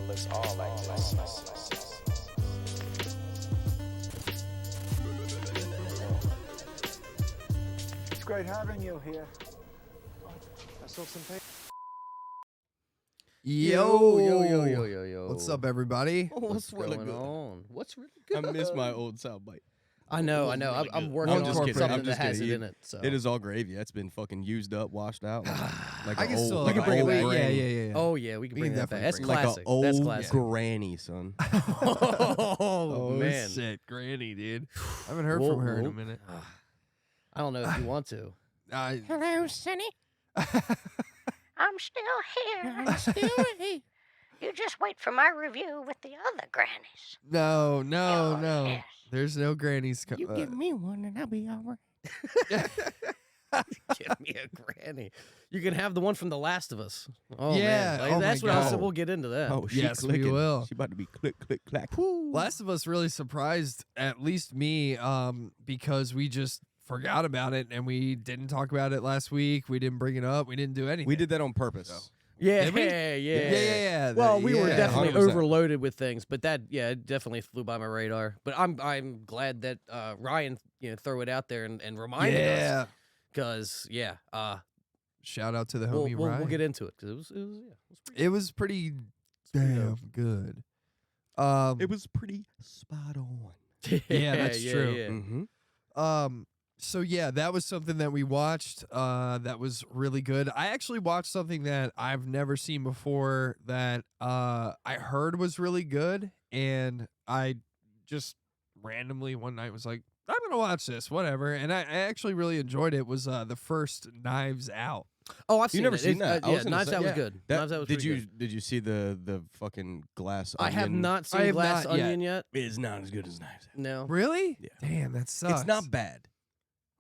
looks all like this. It's great having you here. I saw some paper. Yo. What's up, everybody? What's really going good? on? What's really good? I miss my old soundbite. I know. really I'm good. working I'm on just something kidding. I'm that just has kidding. it in it. So. It is all gravy. It's been fucking used up, washed out, like I an can old, still like we an can bring it old back. granny. Yeah. Oh yeah, we can We bring can that back. definitely That's bring it Like an classic. old That's classic. granny, son. Oh man, shit, Granny, dude. I haven't heard from her in a minute. I don't know if you want to. Hello, Sonny. I'm still here. I'm still here. You just wait for my review with the other grannies. No. Yes. There's no grannies. You give me one and I'll be all right. Give me a granny. You can have the one from The Last of Us. Oh Yeah, man, oh that's my what I said. God. We'll get into that. Oh, she Yes, we clicking. will. She about to be click, click, clack. Last of Us really surprised at least me, because we just forgot about it and we didn't talk about it last week. We didn't bring it up. We didn't do anything. We did that on purpose. So. Yeah, Did we? yeah. Yeah. Well, we were yeah. definitely 100%. overloaded with things, but that it definitely flew by my radar. But I'm glad that Ryan threw it out there and reminded us Yeah. because Shout out to the we'll, homie we'll, Ryan. we'll get into it because it was pretty It was pretty pretty damn dope. good. It was pretty spot on. Yeah, that's true. Yeah. Mm-hmm. So yeah, that was something that we watched. That was really good. I actually watched something that I've never seen before that I heard was really good, and I just randomly one night was like, I'm gonna watch this, whatever. And I actually really enjoyed it. Was the first Knives Out? Oh, I've seen never it. seen that. I Yeah, was gonna Knives say, Out was yeah. good. Knives Out was Did pretty you good. did you see the fucking glass? I have onion? not I seen have Glass not yet. Onion yet. It is not as good as Knives Out. No. Really? Yeah. Damn, that sucks. It's not bad.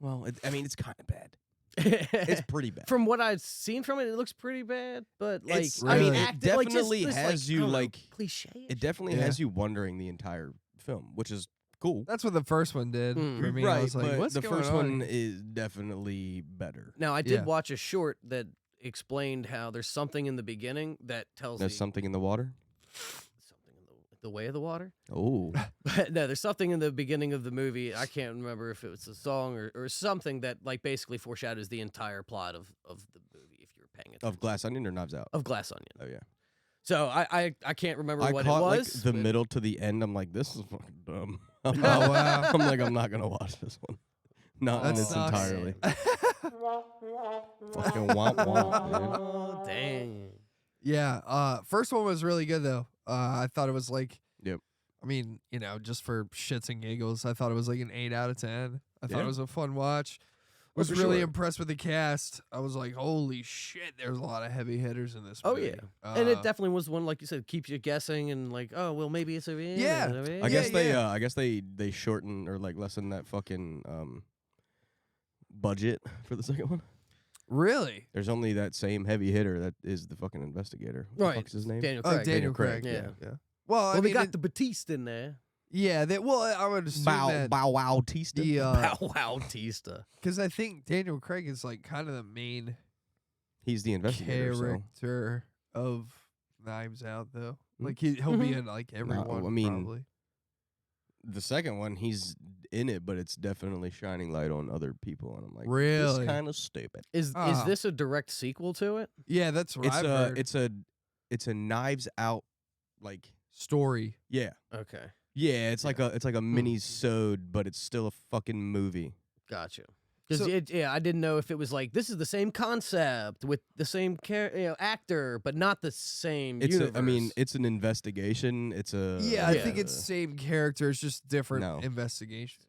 Well, it's kind of bad. It's pretty bad. From what I've seen from it, it looks pretty bad. But like, It's- I mean, Really? acting, It like, just definitely this, has I you, don't know, like- cliche. It definitely Yeah. has you wondering the entire film, which is cool. That's what the first one did Mm. for me. Right, I was like, but what's the going first on one here? is definitely better. Now, I did Yeah. watch a short that explained how there's something in the beginning that tells There's the, something in the water. something in the way of the water. Oh, But no, there's something in the beginning of the movie. I can't remember if it was a song or something that like basically foreshadows the entire plot of the movie. If you're paying attention of Glass Onion or Knives Out? of Glass Onion. Oh yeah. So I can't remember I what caught it was. like the but- middle to the end. I'm like, this is fucking dumb. Oh, wow. I'm like, I'm not gonna watch this one. Not That in its sucks. entirely. Fucking womp womp, dude. Oh, dang. Yeah, first one was really good though. I thought it was like, Yep. I mean, just for shits and giggles, I thought it was like an 8 out of 10. I thought Yeah. it was a fun watch. Oh, Was for really sure. impressed with the cast. I was like, holy shit, there's a lot of heavy hitters in this Oh movie. yeah, and it definitely was one like you said keeps you guessing and like well maybe it's a Yeah. I guess yeah. I guess they shortened or like lessen that fucking budget for the second one. Really? There's only that same heavy hitter that is the fucking investigator. What Right. the fuck's his name? Daniel Oh, Craig. Daniel Craig. Yeah. Well, Well, I they mean, got the Batiste in there. yeah. I would assume that Bow Wow Tista. the Bow Wow Tista. because I think Daniel Craig is like kind of the main He's the investigator. So. character of Knives Out, though. Mm. Like he'll be Mhm. in like every No, one. I mean, probably. The second one, he's in it, but it's definitely shining light on other people, and I'm like, Really? this kind of stupid. Is Ah. this a direct sequel to it? Yeah, that's what It's I've a heard. it's a Knives Out, like Story. yeah, Okay, yeah. It's like a mini sode, but it's still a fucking movie. gotcha. Because So- I didn't know if it was like this is the same concept with the same actor, but not the same. It's universe. I mean, it's an investigation. It's a Yeah, I Yeah. think it's same characters, just different No. investigation.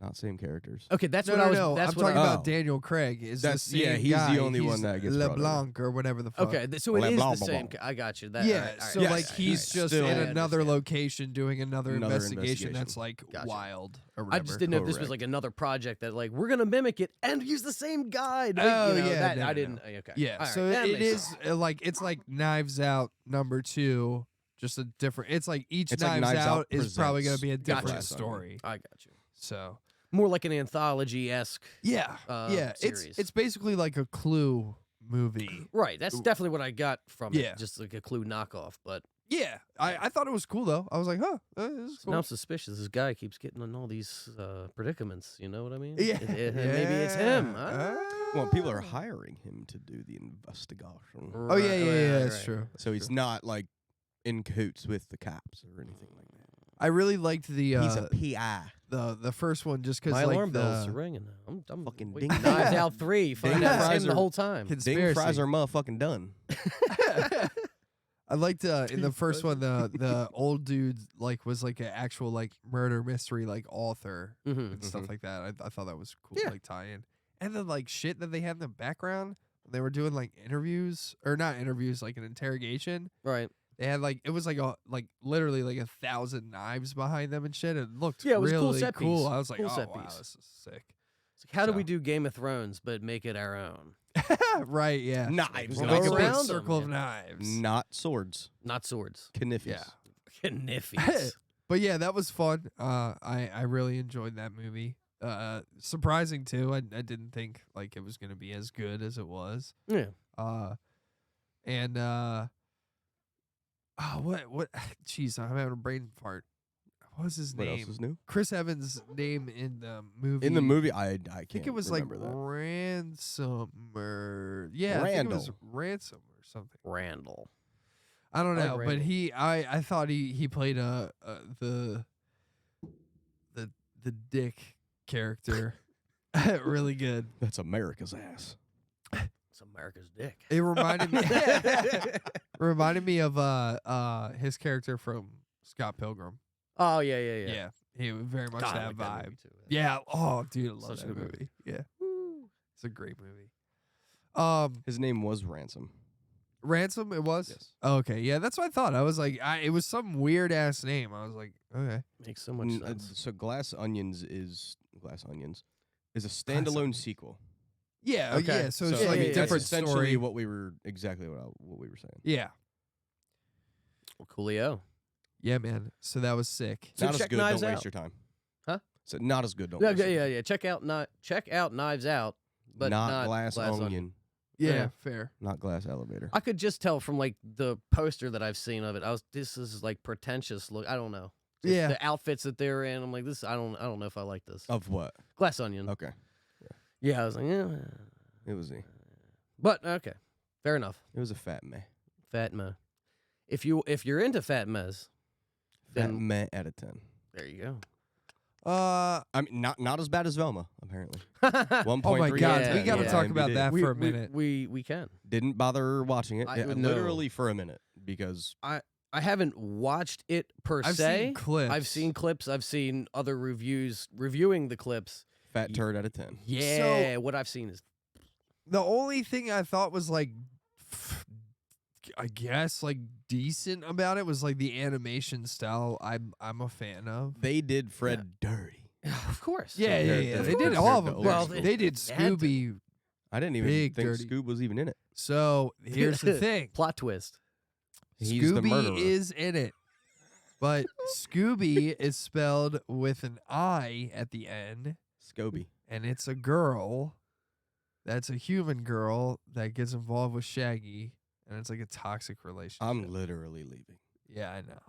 not same characters. okay. That's No, what I was. no. That's I'm what talking I, about Oh. Daniel Craig. Is the That's- same yeah, he's the guy. only one He's that gets brought in. LeBlanc or whatever the fuck. Okay, so it is Blah, the blah, same. blah. I got you. That, Yeah, all right, so Yes, like he's yes, just still- in I another understand. location doing another Another investigation that's investigation. like Gotcha. wild or I whatever. just didn't know if this was Correct. like another project that like we're gonna mimic it and use the same guy. to make- Oh, you know, yeah, that, no, I no, didn't. no. Okay, Yeah, All right, so that it makes is sense. like it's like Knives Out #2, just a different. It's like each It's like Knives Knives Out Out is probably going to presents be a different Gotcha. story. I got you. So More like an anthology esque. yeah, yeah, series. it's basically like a Clue movie. Right. That's definitely what I got from it. Yeah. Just like a Clue knockoff. But Yeah, I thought it was cool though. I was like, huh, this is Now I'm cool. suspicious. This guy keeps getting in all these predicaments. You know what I mean? Yeah, Maybe it's him. Well, people are hiring him to do the investigation. Oh yeah, that's true. So he's not like in cahoots with the cops or anything like that. I really liked the He's a PI. the first one just because My like alarm bells the are ringing. I'm Fucking waiting. ding. Knives Out 3. Find Ding out it's fries him the are- whole time. Ding conspiracy. fries are motherfucking done. I liked in the first one the old dude like was like an actual like murder mystery like author Mhm. and stuff like that. I thought that was cool Yeah. like tie in. And then like shit that they had in the background when they were doing like interviews or not interviews like an interrogation. Right. They had like it was like literally like 1,000 knives behind them and shit. It looked Yeah, it was a really cool set cool. piece. I was like, Cool oh set wow, piece. this is sick. It's like, how do So. we do Game of Thrones but make it our own? Right, yeah. Knives. Go Like a big around 'em, circle of yeah. knives. Not swords. Not swords. Kniffies. Yeah. Kniffies. But yeah, that was fun. I really enjoyed that movie. Surprising too. I didn't think like it was gonna be as good as it was. Yeah. And what? Jeez, I'm having a brain fart. What was his What name? else is new? Chris Evans' name in the movie. In the movie, I can't I think it was like remember that. Ransomer. Yeah, I think it was Randall. Ransom or something. Randall. I don't I like know, but Randall. I thought he played the dick character really good. That's America's ass. It's America's dick. It reminded me of his character from Scott Pilgrim. Oh yeah, yeah, yeah. He was very much God, I that like vibe. movie too. Yeah. Oh, dude, I love Such a that good movie. Yeah, Woo. it's a great movie. His name was Ransom. Ransom. It was. Yes. Okay. Yeah, that's what I thought. I was like, it was some weird ass name. I was like, okay. Makes so much sense. So Glass Onions is a standalone sequel. Yeah. Okay. Yeah. So it's Yeah, like yeah, a yeah. different That's essentially story. what we were saying. Yeah. Well, coolio. Yeah, man. So that was sick. So Not as check good. Knives Don't Out. waste your time. Huh? So not as good. Don't Yeah, waste your yeah, time. yeah. Check out Knives Out, but not Glass Onion. Yeah. Yeah. Fair. Not Glass Elevator. I could just tell from like the poster that I've seen of it. This is like pretentious look. I don't know. Just Yeah. The outfits that they're in. I'm like this. I don't know if I like this. Of what? Glass Onion. Okay. Yeah, I was like, yeah. It was But okay, fair enough. a fat meh. Fat meh. If you're into fat mehs, Fat then meh out of 10. there you go. I mean, not as bad as Velma, apparently. 1.3 Oh my out of God, 10 we gotta on talk about IMDb. that for a minute. We can. Didn't bother watching it. I Yeah, would know. literally for a minute because I haven't watched it per I've se. seen clips. I've seen clips. I've seen other reviews reviewing the clips. fat turd out of 10. Yeah, what I've seen is The only thing I thought was like, I guess like decent about it was like the animation style. I'm a fan of. They did Fred dirty. of course. Yeah, yeah, Compared yeah. to- They did compared all of to them. old Well, school. They did They had to. Scooby. I didn't even big think dirty. Scoob was even in it. So here's the thing. Plot twist. He's the murderer. Scooby is in it. But Scooby is spelled with an I at the end, Scooby. and it's a girl that's a human girl that gets involved with Shaggy, and it's like a toxic relationship. I'm literally leaving. Yeah, I know.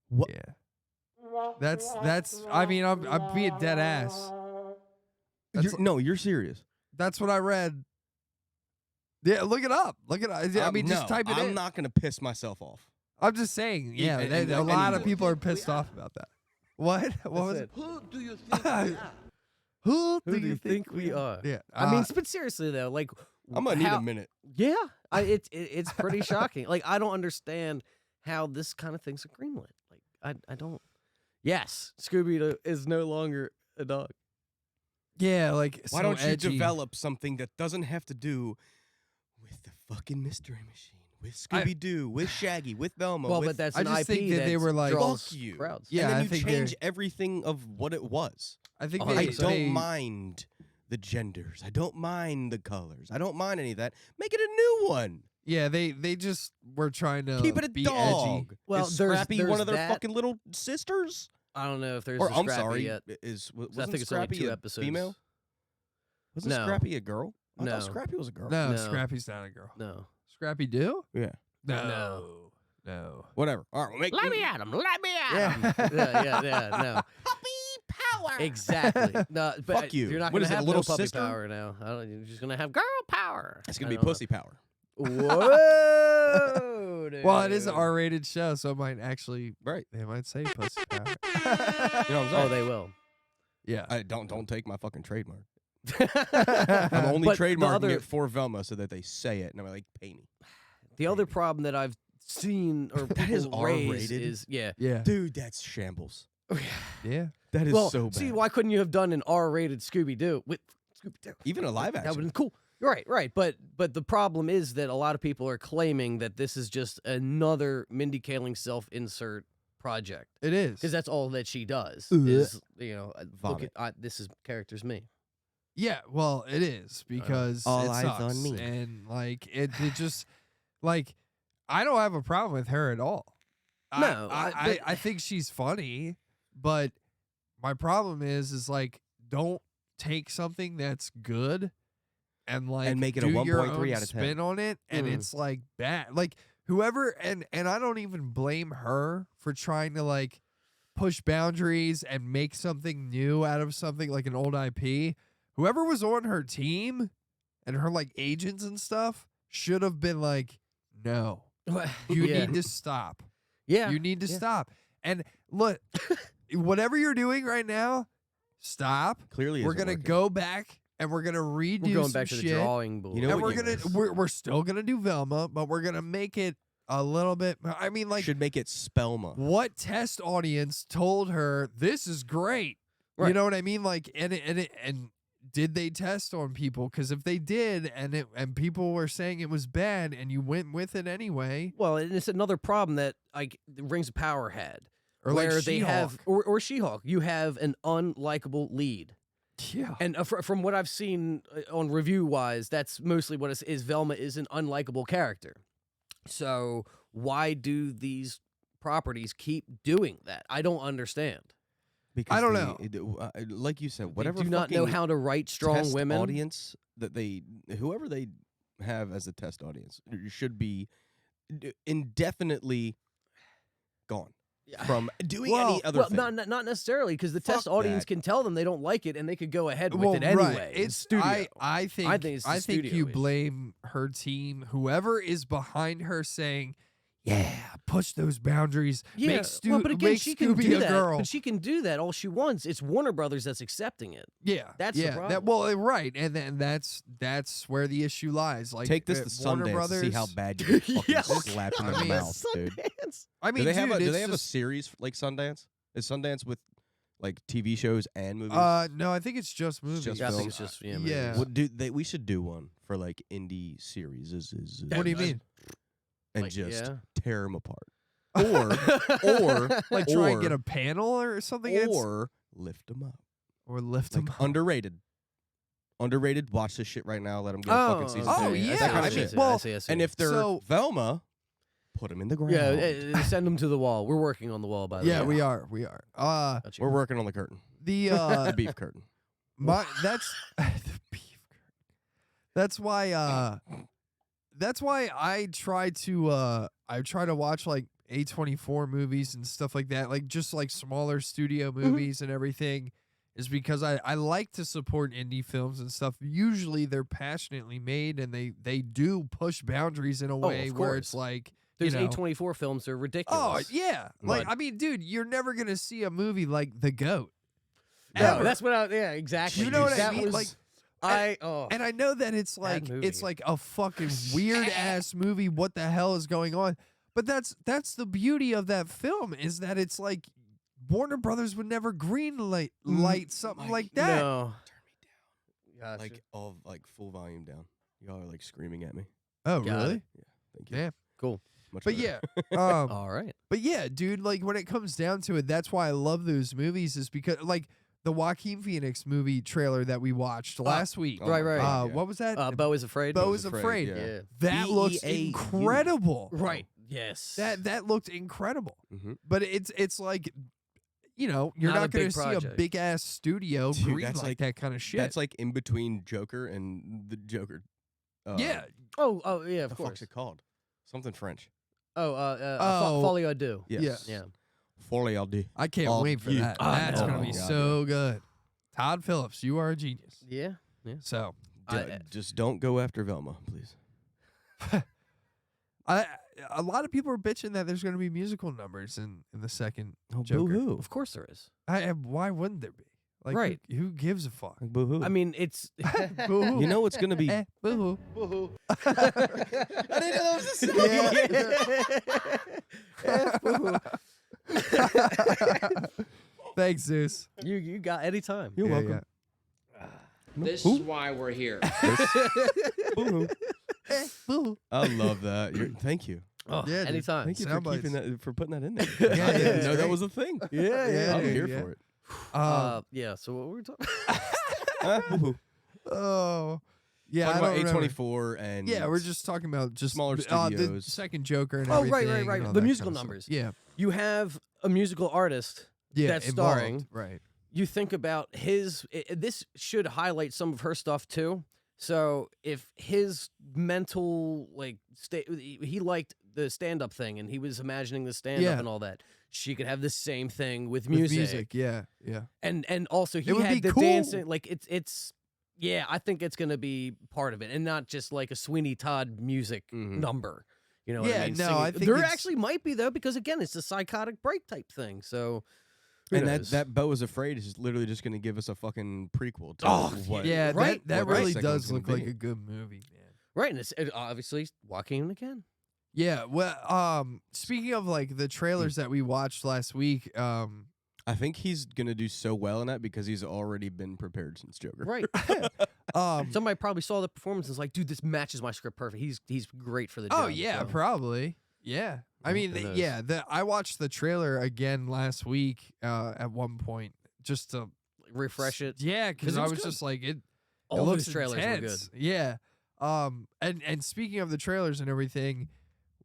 What? Yeah. That's I mean, I'm being dead ass. That's- You're serious. That's what I read. Yeah, look it up. Look it up. I mean, just no, type it I'm in. not gonna piss myself off. I'm just saying. Yeah, and a lot of anymore. people are pissed off about that. What? What was it? Who do you think we are? Who Who do you think we are? Yeah. I mean, but seriously though, like I'm gonna need how- a minute. Yeah, it's pretty shocking. Like I don't understand how this kind of thing's a greenlit. Like I don't. Yes, Scooby is no longer a dog. yeah, like Why so don't you edgy. develop something that doesn't have to do with the fucking mystery machine, with Scooby Doo, with Shaggy, with Velma? Well, with, but that's I an just IP think that they that were like- draws Fuck you. crowds. Yeah, and then I you think change everything of what it was. I think Oh, they, I don't they- mind the genders. I don't mind the colors. I don't mind any of that. Make it a new one. Yeah, they just were trying to Keep it a be dog. edgy. Well, is there's- Scrappy one there's of their that. fucking little sisters? I don't know if there's Or a I'm Scrappy sorry, yet. wasn't I think it's only Scrappy 2 a episodes. female? Wasn't No. Scrappy a girl? I No. thought Scrappy was a girl. No, No. Scrappy's not a girl. No. Scrappy do? Yeah. No. Whatever. All right, we'll make Let me at him. Let me at him. yeah, no. Puppy power. Exactly. No, but Fuck you. You're not What going is to it, a have little no puppy sister? power now. You're just going to have girl power. It's gonna be I don't know. pussy power. Whoa. Well, it is an dude. R-rated show, so it might actually. Right. They might say pussy power. You know what I'm Oh, saying? they will. Yeah. Don't take my fucking trademark. I'm I'm only But the trademarking other- it for Velma so that they say it, and I'm like, pay me. The other problem that I've seen or That is people raise R-rated? is Yeah. Dude, that's shambles. Yeah. That is well, so bad. see, why couldn't you have done an R-rated Scooby-Doo with Scooby-Doo? Even a live That would have action. been cool. Right. But the problem is that a lot of people are claiming that this is just another Mindy Kaling self-insert project It is. because that's all that she does. Ugh. Is look Vomit. at this is character's me. Yeah, well, it is because All it eyes sucks. on me. And like it just like I don't have a problem with her at all. No, I think she's funny, but my problem is like don't take something that's good and like And make it a do 1.3 your own out of 10. spin on it, and Mm. it's like bad. Like whoever and I don't even blame her for trying to like push boundaries and make something new out of something like an old IP. Whoever was on her team and her like agents and stuff should have been like, no, you yeah. need to stop. Yeah. You need to yeah. stop. And look, whatever you're doing right now, stop. Clearly, We're isn't gonna working. go back and we're gonna redo We're going some back to the shit. drawing board. You know And what we're you gonna miss? we're still gonna do Velma, but we're gonna make it a little bit. I mean, like, should make it Spelma. what test audience told her this is great? You Right. know what I mean? Like, and did they test on people? Because if they did, and people were saying it was bad, and you went with it anyway, Well, and it's another problem that like Rings of Power had, or where like they have She-Hulk. or She-Hulk, you have an unlikable lead. Yeah. And from what I've seen on review wise, that's mostly what it is. Velma is an unlikable character. So why do these properties keep doing that? I don't understand. Because I don't know. Like you said, whatever They do not know fucking how to write strong test women. audience that whoever they have as a test audience should be indefinitely gone from doing any other Well, thing. not necessarily, because the Fuck test audience that. can tell them they don't like it, and they could go ahead with Well, it anyway. right. It's studio. I think it's the studio you issue. blame her team, whoever is behind her, saying, "Yeah, push those boundaries. Yeah, make well, but again, make she can Scooby do a that. girl." But she can do that all she wants. It's Warner Brothers that's accepting it. Yeah, That's the yeah. problem. Well, right, and then that's where the issue lies. Like, Take this to Warner Sundance Brothers. to see how bad you get fucking Yeah, slapped in the I mean, mouth, dude. Sundance. I mean, do they have dude, do it's they have a just- series like Sundance? Is Sundance with like TV shows and movies? No, I think it's just movies. just Yeah, I think films. it's just yeah. movies. We should do one for like indie series. What do you mean? And Like, just yeah. tear them apart, or Like try and get a panel or something, or lift them up. or lift Like them up. underrated. Underrated. Watch this shit right now. Let them get a fucking season. oh, two. yeah, That kind I of mean, shit. well, I see. And if they're So- Velma, put them in the ground. yeah, send them to the wall. We're working on the wall, by the Yeah, way. we are. Gotcha. We're working on the curtain, The the beef curtain. that's the beef curtain. That's why I try to watch like A24 movies and stuff like that, like just like smaller studio movies and everything, is because I like to support indie films and stuff. Usually they're passionately made and they do push boundaries in a way of where course. it's like, Those you know, A24 films are oh ridiculous. yeah, like But- I mean, dude, you're never gonna see a movie like The Goat. No, Ever. that's what I. Yeah, exactly. You know what I That mean? was- Like, oh. And I know that it's Bad like movie. a fucking weird ass movie. What the hell is going on? But that's the beauty of that film, is that it's like Warner Brothers would never greenlight something like that. No. Turn me down. Like all like full volume down. Y'all are like screaming at me. Oh, Got really? it. Thank you. Damn. Cool. Much But better. yeah, All right. but yeah, dude. Like when it comes down to it, that's why I love those movies. Is because like the Joaquin Phoenix movie trailer that we watched last week. Oh Right, my right. God, yeah. What was that? Bo is afraid. Bo is is Afraid, afraid. yeah. That looks BEAU. incredible. Right. Yes. That looked incredible. Mhm. But it's like, you know, you're Not a not going big to see a project. big ass studio Dude, green that's like like- that kind of shit. That's like in between Joker and the Joker. yeah, Oh, yeah. Of What the course. fuck's it called? Something French. Oh. Folly I Do. Yes. Yeah. Folly I'll do. I can't Oh, wait for yeah. that. Oh, That's no. gonna be Oh, God, so good. Todd Phillips, you are a genius. Yeah. So Just don't go after Velma, please. a lot of people are bitching that there's gonna be musical numbers in the second Oh, Joker. boo-hoo. Of course there is. Why wouldn't there be? Like, Right. Who gives a fuck? Boo-hoo. I mean, it's Boo-hoo. you know it's going to be... Boo-hoo. I didn't know that was a Thanks, Zeus. you got anytime. You're Yeah, welcome. This is why we're here. Boo-hoo. Boo-hoo. I love that. Thank you. Oh, Yeah, dude. anytime. Thank you for Sound keeping bites. that, for putting that in there. Yeah, I didn't it's know that great. was a thing. Yeah, I'm dude, here yeah. for it. Yeah. So what were we talking? Boo-hoo. Oh. Yeah, Talking I about don't remember. A24 and... Yeah, we're just talking about just Smaller the studios. second Joker and Oh, right, everything. right, and right. all The that musical kind of stuff. numbers. Yeah. You have a musical artist. Yeah. That's involved. starring. Right. You think about this should highlight some of her stuff too. So if his mental he liked the stand-up thing and he was imagining the stand-up Yeah. and all that, she could have the same thing with With music. Yeah. And also he would be had the cool. dancing. Like it's yeah, I think it's gonna be part of it and not just like a Sweeney Todd music Mhm. number. You know what Yeah, I mean? no, Singing. I think there it's- actually might be though, because again, it's a psychotic break type thing. So who And knows? that Beau is Afraid is literally just going to give us a fucking prequel to Oh, what... Yeah, Right, that what really the second does one's gonna look like be. a good movie, man. right, and it's obviously Joaquin again. Yeah, well, speaking of like the trailers that we watched last week, I think he's going to do so well in that because he's already been prepared since Joker. Right. Somebody probably saw the performance and was like, dude, this matches my script perfect. He's great for the job. oh yeah, so. probably. Yeah. I Well, mean, who knows? yeah, I watched the trailer again last week at one point just to refresh it. Yeah, 'Cause because it I was was good. just like it All looks those trailers were intense. good. Yeah. And speaking of the trailers and everything,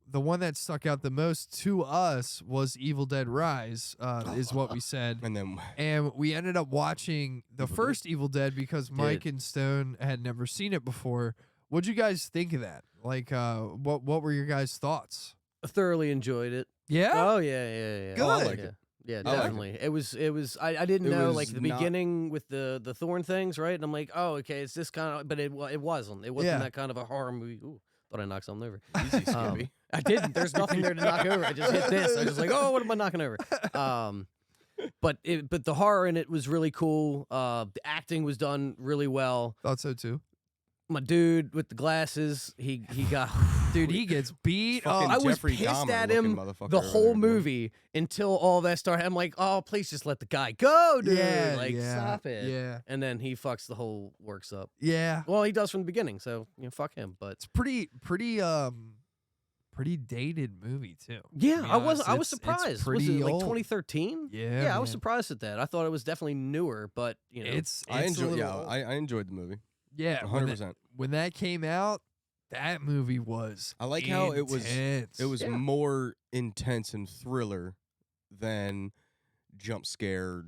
the one that stuck out the most to us was Evil Dead Rise, is what we said. And then... And we ended up watching the Evil first Evil Dead because Mike Did. and Stone had never seen it before. What'd you guys think of that? Like, what were your guys' thoughts? Thoroughly enjoyed it. Yeah. Oh yeah. Good. I like Yeah. it. Yeah, I like it. definitely. It was. I didn't It know was like the not- beginning with the thorn things, right? And I'm like, oh, okay, it's this kind of, but it wasn't. It wasn't Yeah. that kind of a horror movie. Ooh, thought I knocked something over. Easy, Scooby. I didn't. There's nothing there to knock over. I just hit this. I was just like, oh, what am I knocking over? But the horror in it was really cool. The acting was done really well. Thought so too. My dude with the glasses, he got. Dude, he gets beat Fucking I was Jeffrey pissed Dahmer at looking him motherfucker the over whole there, dude. movie until all that started. I'm like, oh, please just let the guy go, dude. Yeah, Like, yeah, stop it. Yeah. And then he fucks the whole works up. Yeah. Well, he does from the beginning, so fuck him. But It's pretty dated movie too. yeah, to be I was honest. It's surprised. Was pretty it like old. 2013? Yeah, Yeah, I was man. surprised at that. I thought it was definitely newer, but It's I a enjoyed. little Yeah, old. I enjoyed the movie. Yeah, 100%. when that came out, that movie was. I like how it was. intense. It was Yeah. more intense and thriller than jump scare,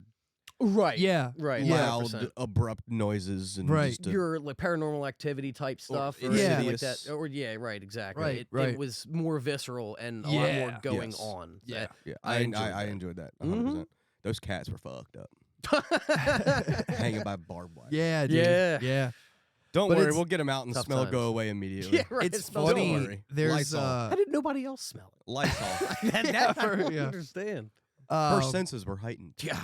right. Yeah, Right. Yeah. loud, 100%. abrupt noises, and Right. just a- Your like paranormal activity type stuff, or Yeah. anything like that. Insidious. Or yeah, right, exactly. Right, It right. was more visceral and a lot Yeah. more going Yes. on. Yeah. yeah, I I enjoyed I that. enjoyed that Mhm. 100%. Those cats were fucked up, hanging by barbed wire. Yeah, dude. Yeah. Yeah. Don't But worry, it's- well get them out and Tough smell times. go away immediately. Yeah, right. It's it smells funny. good. worry. There's Lysol. How did nobody else smell it? Lysol. that I don't Yeah. understand. Her um, senses were heightened. Yeah,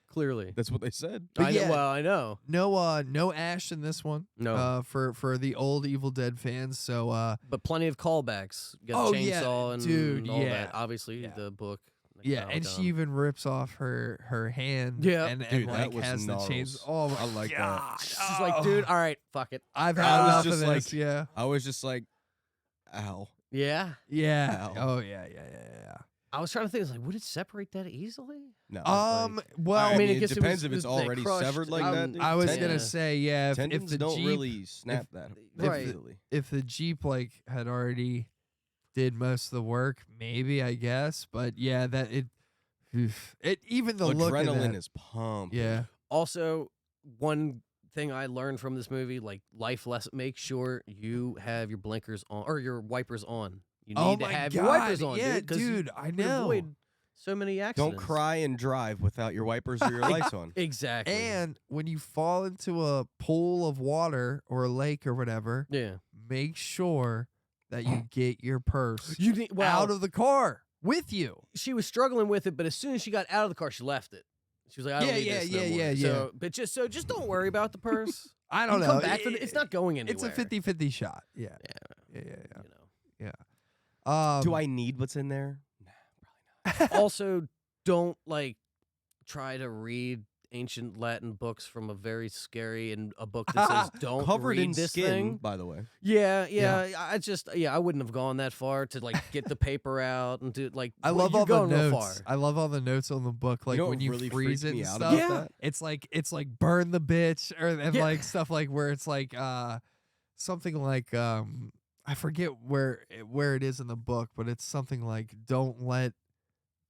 clearly. That's what they said. But I yeah. know, well, I know. no Ash in this one. No, For the old Evil Dead fans. So but plenty of callbacks. You got Oh, the yeah, chainsaw and dude, all yeah. that. Obviously, Yeah. the book. yeah, and she even rips off her hand. Yeah. and Dude, like that was has the chains. gnarls. Oh my I like that. God. She's like, dude, all right, fuck it. I've I had was enough of just this. like- Yeah, I was just like, ow. Yeah. yeah. Ow. Oh yeah. I was trying to think. I was like, would it separate that easily? No. Well, I mean, I it guess it depends was- if it's it was, like, already crushed. severed like that. dude. I was Yeah. gonna say, yeah, if Tendons the don't Jeep, really snap that Right. easily. if the Jeep like had already did most of the work, maybe I guess. But yeah, that it even the look of Adrenaline that, is pumped. yeah, Also, one thing I learned from this movie, like life lesson: make sure you have your blinkers on or your wipers on You Oh need to my have God. your wipers on, Yeah, dude. 'Cause you dude, I would know. avoid so many accidents. Don't cry and drive without your wipers or your lights on. Exactly. And when you fall into a pool of water or a lake or whatever, yeah, make sure that you get your purse you need out of the car with you. She was struggling with it, but as soon as she got out of the car, she left it. She was like, "I don't need this no more." So, but just don't worry about the purse. I don't You know. Come back for it's not going anywhere. It's a 50-50 shot. Yeah. Yeah, Yeah. you know. Do I need what's in there? Also, don't try to read ancient Latin books from a very scary and a book that says don't Covered read in this skin, thing. by the way. Yeah. I wouldn't have gone that far to get the paper out and do I well, love you're all the going real notes. far. I love all the notes on the book. Like know when what you really freeze freaked it me and out stuff. about that? It's like burn the bitch and Yeah. like stuff like where it's like something like I forget where it is in the book, but it's something like don't let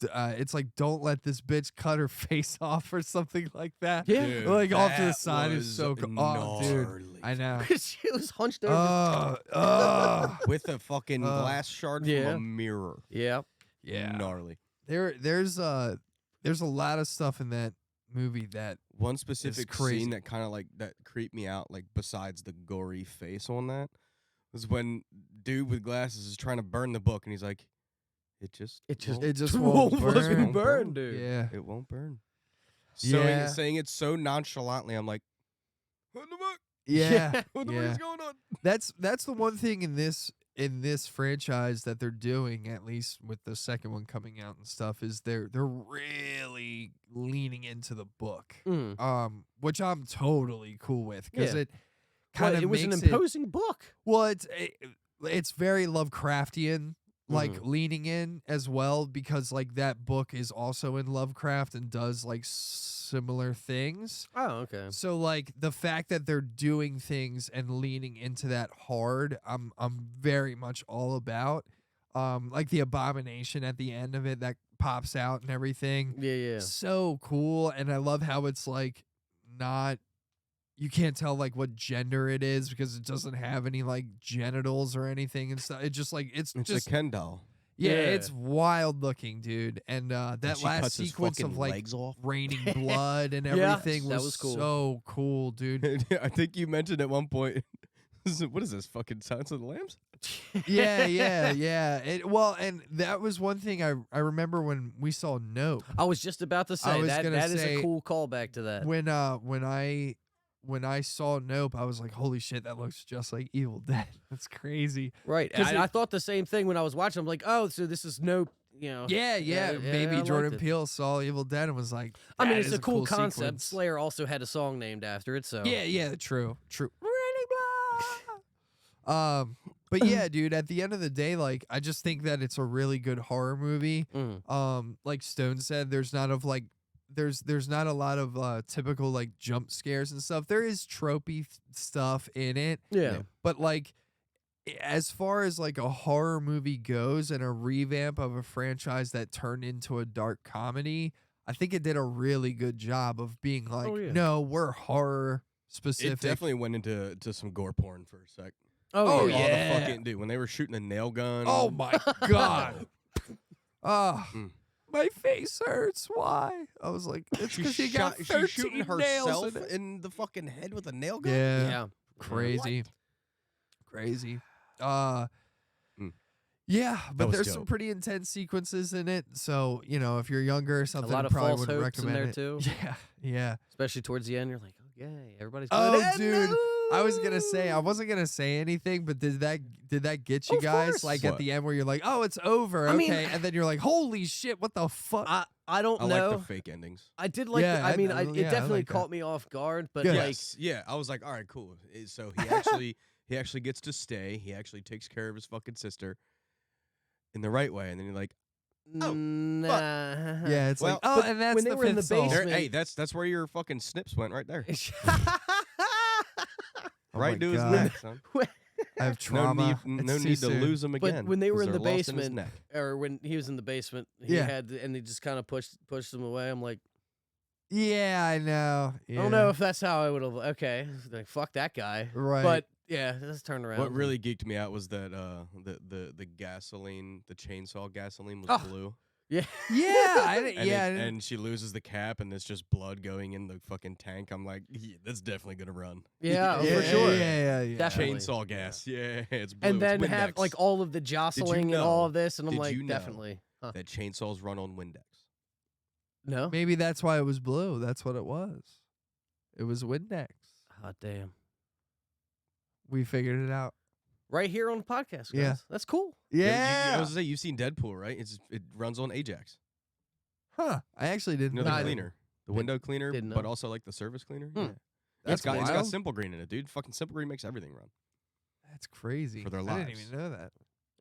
this bitch cut her face off or something like that. Yeah. Dude, Like off to the that side is was so oh dude. gnarly. I know. She was hunched over. With a fucking glass shard Yeah. from a mirror. Yeah. Gnarly. There's a lot of stuff in that movie that One specific crazy. scene that kind of that creeped me out, besides the gory face on that, was when dude with glasses is trying to burn the book and he's like, it just won't be burn. burned, dude. Yeah. it won't burn. Yeah. Saying it so nonchalantly, I'm like, what the fuck? Yeah. What the yeah. fuck is going on? That's the one thing in this franchise that they're doing, at least with the second one coming out and stuff, is they're really leaning into the book. Which I'm totally cool with because Yeah. it kind of it was an makes imposing book. Well, it's very Lovecraftian, Mm-hmm. leaning in as well, because that book is also in Lovecraft and does similar things. Oh, okay. So the fact that they're doing things and leaning into that hard, I'm very much all about. The abomination at the end of it that pops out and everything. Yeah. So cool, and I love how it's not. You can't tell what gender it is because it doesn't have any genitals or anything and stuff. It just it's just a Ken doll. yeah, Yeah. it's wild looking, dude. And that she last cuts his sequence fucking of legs off. raining blood and Yeah, everything that was was cool. so cool, dude. I think you mentioned at one point. What is this? Fucking Silence of the Lambs? yeah. And that was one thing I remember when we saw Nope. I was just about to I say was that gonna that is say, a cool callback to that. When I saw Nope, I was like, holy shit, that looks just like Evil Dead. That's crazy. Right. 'Cause I thought the same thing when I was watching. I'm like, oh, so this is Nope. Yeah. Maybe I Jordan liked it. Peele saw Evil Dead and was like, I mean, "That it's is a cool concept. sequence." Slayer also had a song named after it, so Yeah, true. Raining blood. But yeah, dude, at the end of the day, I just think that it's a really good horror movie. Like Stone said, there's not a lot of typical jump scares and stuff. There is tropey stuff in it. Yeah. But as far as a horror movie goes and a revamp of a franchise that turned into a dark comedy, I think it did a really good job of being yeah. no, we're horror specific. It definitely went into some gore porn for a sec. Oh, Oh, yeah. All yeah. the fucking dude when they were shooting a nail gun. Oh my god. Mm. My face hurts. Why? I was like, it's because she got 13 she's shooting nails herself in it. in the fucking head with a nail gun. Yeah. Yeah. Crazy. Mm. Yeah, but was there's some dope. pretty intense sequences in it. So, if you're younger or something, lot of probably false wouldn't hopes in recommend there, it. too. Yeah. Especially towards the end, you're like, oh, yay, everybody's Oh, going, dude. I was gonna say I wasn't gonna say anything, but did that get you Of guys course. at What? the end where you're like, oh, it's over, I okay, mean- and then you're like, holy shit, what the fuck? I don't I know. like the fake endings. I did like. Yeah, I mean, I it definitely like that. caught me off guard, but Yeah. Yes, yeah. I was like, all right, cool. So he actually gets to stay. He actually takes care of his fucking sister in the right way, and then you're like, nah. Yeah, it's Well, like, oh, but and that's when they the were in fifth the song. basement- hey, that's where your fucking snips went right there. Oh right my to his God. neck, son. I have trauma. No It's too need to soon. lose him again. But when they were 'cause in the they're lost in his basement, neck. or when he was in the basement, he Yeah. had, and they just kind of pushed them away. I'm like, Yeah, I know. I don't know if that's how I would have. Okay, like fuck that guy. Right. But Yeah, let's turn around. What really geeked me out was that the gasoline, the chainsaw gasoline was Oh. blue. Yeah. And she loses the cap, and it's just blood going in the fucking tank. I'm like, that's definitely gonna run. Yeah, yeah, for sure. Yeah. Definitely. Chainsaw gas. Yeah, it's blue. And then it's have Windex. like all of the jostling and all of this, and I'm Did like, you know definitely. Huh. that chainsaws run on Windex. No. Maybe that's why it was blue. That's what it was. It was Windex. Oh damn. We figured it out. Right here on the podcast, guys. Yeah. That's cool. Yeah. I was gonna say you've seen Deadpool, right? It runs on Ajax. Huh. I actually didn't You know know the that. cleaner, the window cleaner, didn't know. but also like the service cleaner. Yeah. That's it's got wild. Simple Green in it, dude. Fucking Simple Green makes everything run. That's crazy. For their I didn't lives. even know that.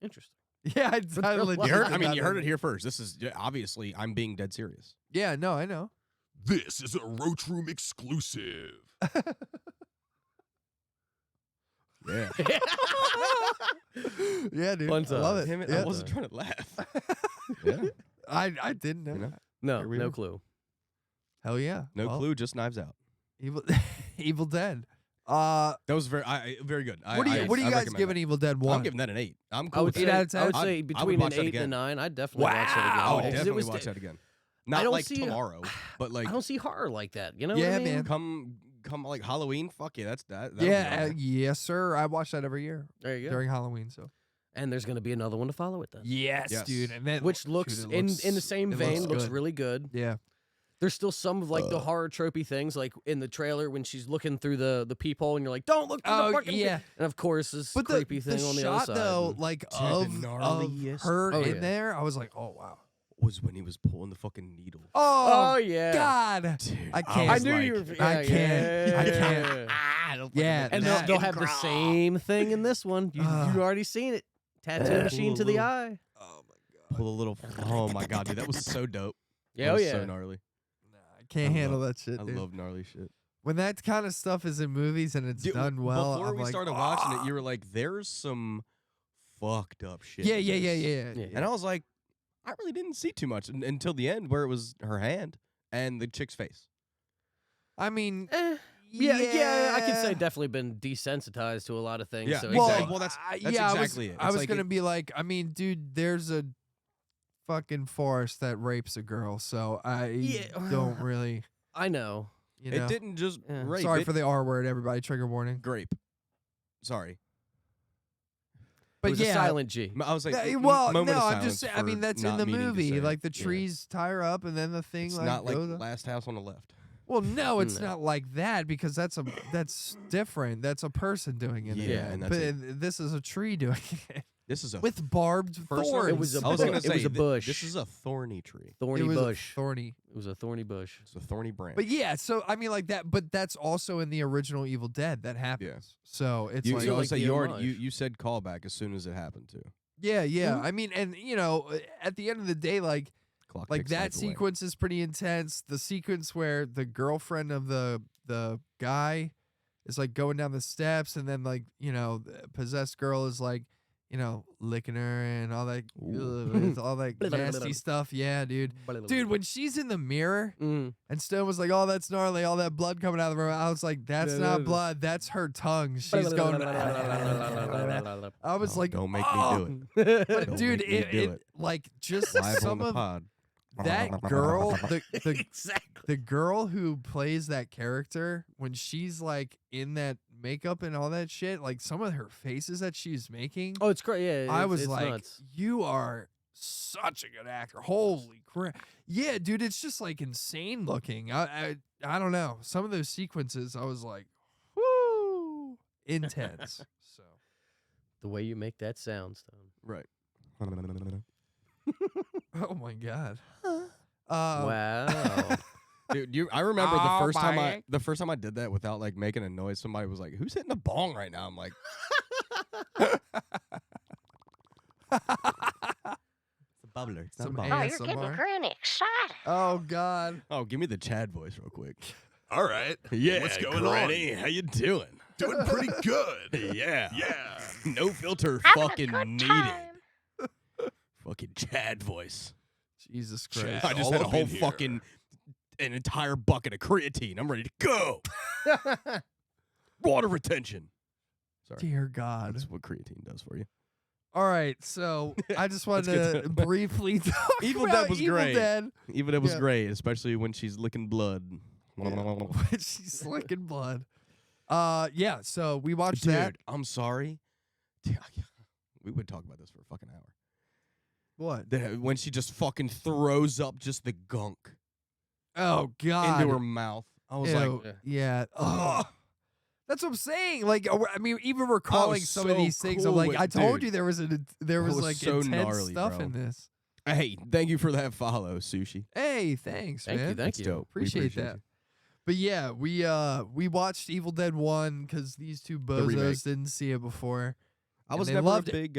Interesting. Yeah, I their legit lives. You heard, did I mean, not you know heard that. it here first. This is obviously I'm being dead serious. Yeah, no, I know. This is a Roach Room exclusive. Yeah. Yeah, dude. Fun I love it. Damn it, Yeah. I wasn't trying to laugh. Yeah. I didn't know. You know? that. No, Here we no are. clue. Hell yeah. No Well, clue, just Knives Out. Evil Evil Dead. That was very very good. What do you guys recommend giving that. Evil Dead 1? I'm giving that an 8. I'm I cool would with say, Eight that. out of 10? I would I'd- say I would between watch an that 8 again. and a 9. I'd definitely watch it again. I Wow. would 'Cause it definitely was watch di- that again. Not don't like see- tomorrow, but like I don't see horror like that. You know Yeah, what I mean? man. come like Halloween. Fuck yeah, that's that. Yeah, yes, sir. I watch that every year There you go. during Halloween. So And there's going to be another one to follow it then. yes, Yes. dude. And then Which looks, dude, it in looks- the same it vein, looks good. really good. Yeah. There's still some of like the horror tropey things, like in the trailer when she's looking through the peephole and you're like, don't look through the fucking yeah. And of course, this But creepy the thing on the shot other side. though, like the of gnarliest her Oh, in yeah. there, I was like, oh wow. was when he was pulling the fucking needle. Oh, yeah. God. Dude, I can't. I was knew like, you were. I yeah, can't. I yeah. can't. Yeah. And that- they'll have the same thing in this one. You already seen it. Tattoo machine to the eye. Oh my Pull a little. Oh my god, dude, that was so dope. Yeah, That oh was yeah. so gnarly. I can't I handle love- that shit. I dude. love gnarly shit. When that kind of stuff is in movies and it's Dude, done well. Before I'm we like, started watching it, you were like, "There's some fucked up shit." Yeah, in yeah, this." yeah. And I was like, I really didn't see too much until the end, where it was her hand and the chick's face. I mean, Yeah, I could say definitely been desensitized to a lot of things. Yeah, so Well, exactly. Well, that's yeah, exactly it. I It's was like gonna it- be like, I mean, dude, there's a fucking forest that rapes a girl, so I Yeah. don't really, I know. you know. It didn't just Yeah. rape. Sorry it, for the R word, everybody. Trigger warning. grape. Sorry, But it was yeah, a silent G. I was like, well, moment no, of I'm just silence saying. I mean, for that's in not the meaning to movie. say Like it. the trees tie her up, and then the thing It's like not like goes up. Last House on the Left. Well, no, it's No. not like that because that's different. That's a person doing it. Yeah, and that's but it. this is a tree doing it This is a with barbed first thorns. It was a I was bu- gonna it say was a bush. This is a thorny tree. Thorny it was bush. thorny. It was a thorny bush. It's a thorny branch. But yeah, so I mean, like that. But that's also in the original Evil Dead that happens. So it's you, like, you, like say the you, homage. you said callback as soon as it happened too. yeah. I mean, and you know, at the end of the day, like Clock like ticks that life away. sequence is pretty intense. The sequence where the girlfriend of the guy is like going down the steps, and then like you know, the possessed girl is like you know licking her and all that, all that nasty stuff. Yeah, dude. Dude, when she's in the mirror Mm. and Stone was like, "Oh, that's gnarly," all that blood coming out of her mouth. I was like, "That's not blood. That's her tongue." She's going. I was Oh, like, don't make "Oh." me do it. But Don't dude, make me do it it. like just Live on some the of pod. that girl, the Exactly. the girl who plays that character when she's like in that makeup and all that shit, like some of her faces that she's making, Oh, it's great. Yeah, I it's- was it's like, nuts. you are such a good actor. Holy crap. Yeah, dude, it's just like insane looking. I don't know. Some of those sequences, I was like, whoo, intense. So The way you make that sound, Stone. Right. oh my god. Wow. Dude, I remember Oh the first time I did that without like making a noise. Somebody was like, "Who's hitting a bong right now?" I'm like, "It's a bubbler. It's not a Some bong." Oh, you're getting ASMR. granny excited. Oh god. Oh, give me the Chad voice real quick. All right. Yeah, What's going Granny, how you doing? Doing pretty good. Yeah, Yeah. no filter, Having fucking a good needed. time. Fucking Chad voice. Jesus Chad. Christ. I just all had a up whole in here. fucking an entire bucket of creatine. I'm ready to go. Water retention. Sorry. Dear God. That's what creatine does for you. All right, so I just wanted to briefly talk Evil about Dead was Evil great. Dead. Evil Dead was Yeah. great, especially when she's licking blood. When she's licking blood. Yeah, so we watched Dude, that. I'm sorry. We would talk about this for a fucking hour. What? When she just fucking throws up just the gunk Oh, God. into her mouth. I was Ew, like, yeah. Ugh. That's what I'm saying. Like, I mean, even recalling some of so these things, I'm cool like, with- I told dude, you there was was like so intense gnarly, stuff bro. in this. hey, thank you for that follow, Sushi. Hey, thanks, man. Thank That's you. dope. We Appreciate that. you. But yeah, we watched Evil Dead 1 because these two remake. bozos didn't see it before. I And was they never a loved it. big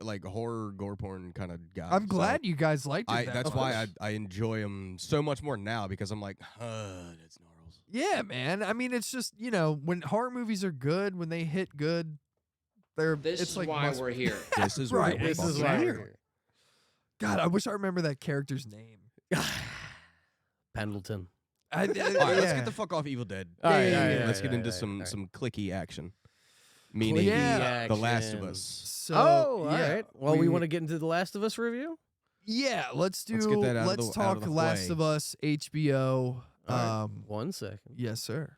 like horror gore porn kind of guy. I'm so glad you guys liked it. that's much. why I enjoy them so much more now because I'm like, that's gnarls. Yeah, man. I mean, it's just, when horror movies are good, when they hit good, This it's is like why must- we're here. This is Right, What This is fucking why here. we're here. God, I wish I remember that character's name. Pendleton. All right, let's yeah. get the fuck off Evil Dead. All right, yeah, all yeah, right, Let's all get right, into all right, all some right. clicky action. Meaning Yeah. The Last of Action. Us. So, All yeah, right. Well, we want to get into the Last of Us review. Yeah, let's do. Let's get that out of let's the- out talk of the Last way. of Us HBO. All right. 1 second. Yes, sir.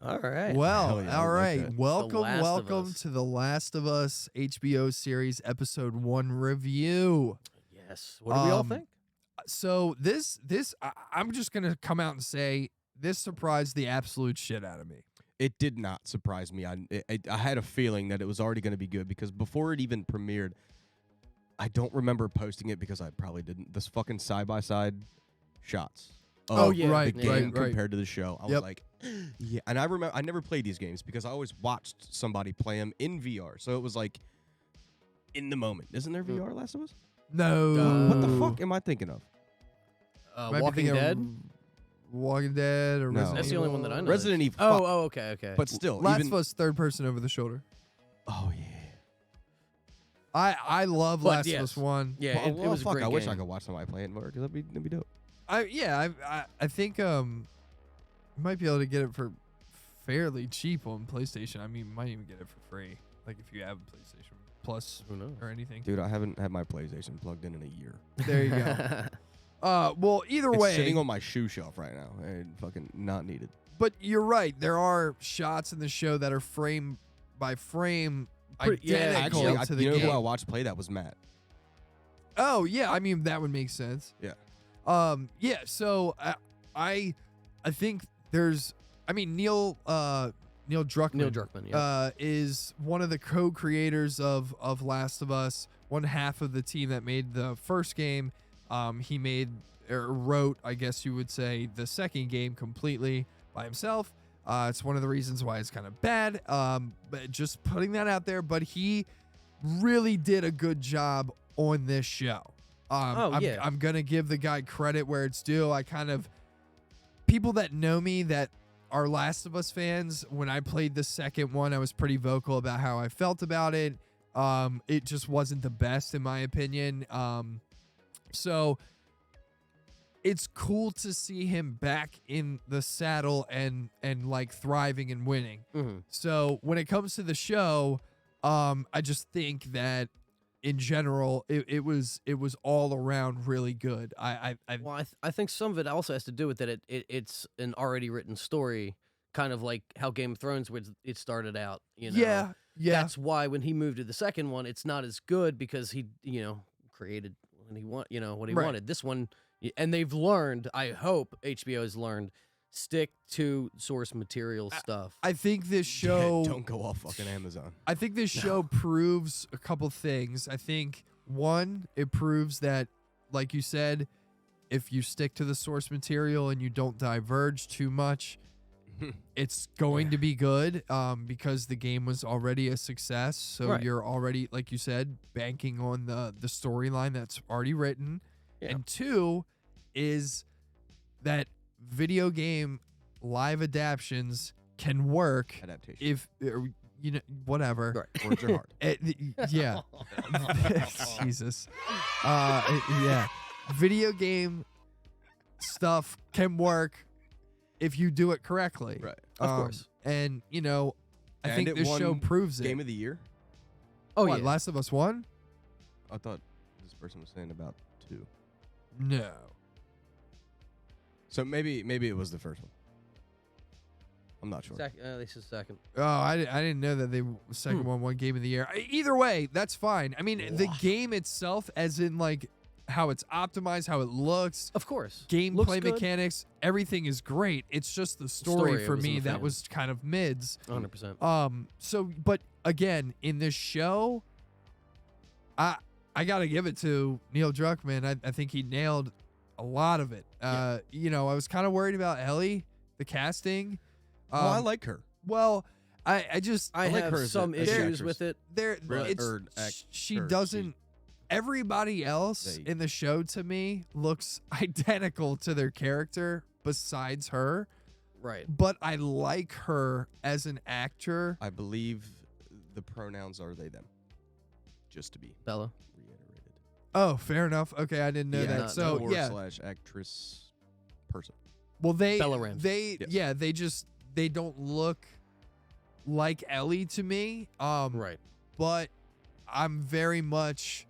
All right. Well, Hell yeah, I all like right. that. Welcome, Last of welcome Us. to the Last of Us HBO series episode 1 review. Yes. What do we all Um, think? So I'm just gonna come out and say this surprised the absolute shit out of me. It did not surprise me. I had a feeling that it was already going to be good because before it even premiered, I don't remember posting it because I probably didn't. This fucking side-by-side shots. Oh, of yeah, right, the game right. compared to the show. I Yep. was like, yeah. And I remember I never played these games because I always watched somebody play them in VR. So it was like in the moment. Isn't there VR Last of Us? No. What the fuck am I thinking of? Might be Walking thinking of Dead. Walking Dead or No. Resident That's the only one that I know. Resident Evil. Oh, fuck. oh, okay, okay. But still, Last even of Us third person over the shoulder. oh yeah. I love But Last yes. of Us 1. yeah, Well, it was fuck, a great I wish game. I could watch somebody play it in VR because that'd be dope. I think you might be able to get it for fairly cheap on PlayStation. I mean, you might even get it for free. Like if you have a PlayStation Plus Who knows? or anything. Dude, I haven't had my PlayStation plugged in a year. There you go. Well, either It's way, sitting on my shoe shelf right now and fucking not needed. but you're right. There are shots in the show that are frame by frame Pretty- yeah, identical Actually, to the you know game. who I watched play that was Matt. Oh yeah, I mean that would make sense. Yeah. Yeah. So I think there's. I mean Neil Druckmann. Neil Druckmann. Yeah. Is one of the co-creators of Last of Us. One half of the team that made the first game. He made or wrote, I guess you would say, the second game completely by himself. It's one of the reasons why it's kind of bad. But just putting that out there. But he really did a good job on this show. I'm gonna give the guy credit where it's due. People that know me that are Last of Us fans, when I played the second one, I was pretty vocal about how I felt about it. It just wasn't the best in my opinion. So it's cool to see him back in the saddle and like thriving and winning. Mhm. So when it comes to the show, I just think that in general, it was all around really good. Well, I think some of it also has to do with that it's an already written story, kind of like how Game of Thrones it started out. You know? yeah. That's why when he moved to the second one, it's not as good because he created what he Right. wanted. This one, and they've learned. I hope HBO has learned stick to source material stuff. I think this show Don't go off fucking Amazon. I think this show proves a couple things. I think one, it proves that, like you said, if you stick to the source material and you don't diverge too much, it's going to be good because the game was already a success. So Right. you're already, like you said, banking on the storyline that's already written. Yeah. And 2 is that video game live adaptions can work Adaptation. if whatever. Right. Words are hard. Yeah. Jesus. Yeah. Video game stuff can work if you do it correctly. Right. Of course. And I And think it this show won proves it. Game of the year? Oh What, yeah. Last of Us 1? I thought this person was saying about 2. No. So maybe it was the first one. I'm not sure. This is second. Oh, I didn't know that the second one won Game of the Year. Either way, that's fine. I mean, the game itself, as in like how it's optimized, how it looks, Of course. Looks gameplay good. mechanics, everything is great. It's just the Story story I for wasn't me a that fan. was kind of mids. 100%. So, but again, in this show, I gotta give it to Neil Druckmann. I think he nailed a lot of it. I was kind of worried about Ellie, the casting. I like her. Well, I I like have her as some as an issues actress. with it. Right. She Or doesn't. Everybody else They- in the show to me looks identical to their character besides her, Right. but I like her as an actor. I believe the pronouns are they them. Just to be Bella. reiterated. Oh, fair enough. Okay, I didn't know Yeah, that. not- So Or yeah, / actress person. well Bella Ramsey. they don't look like Ellie to me. Right. But I'm very much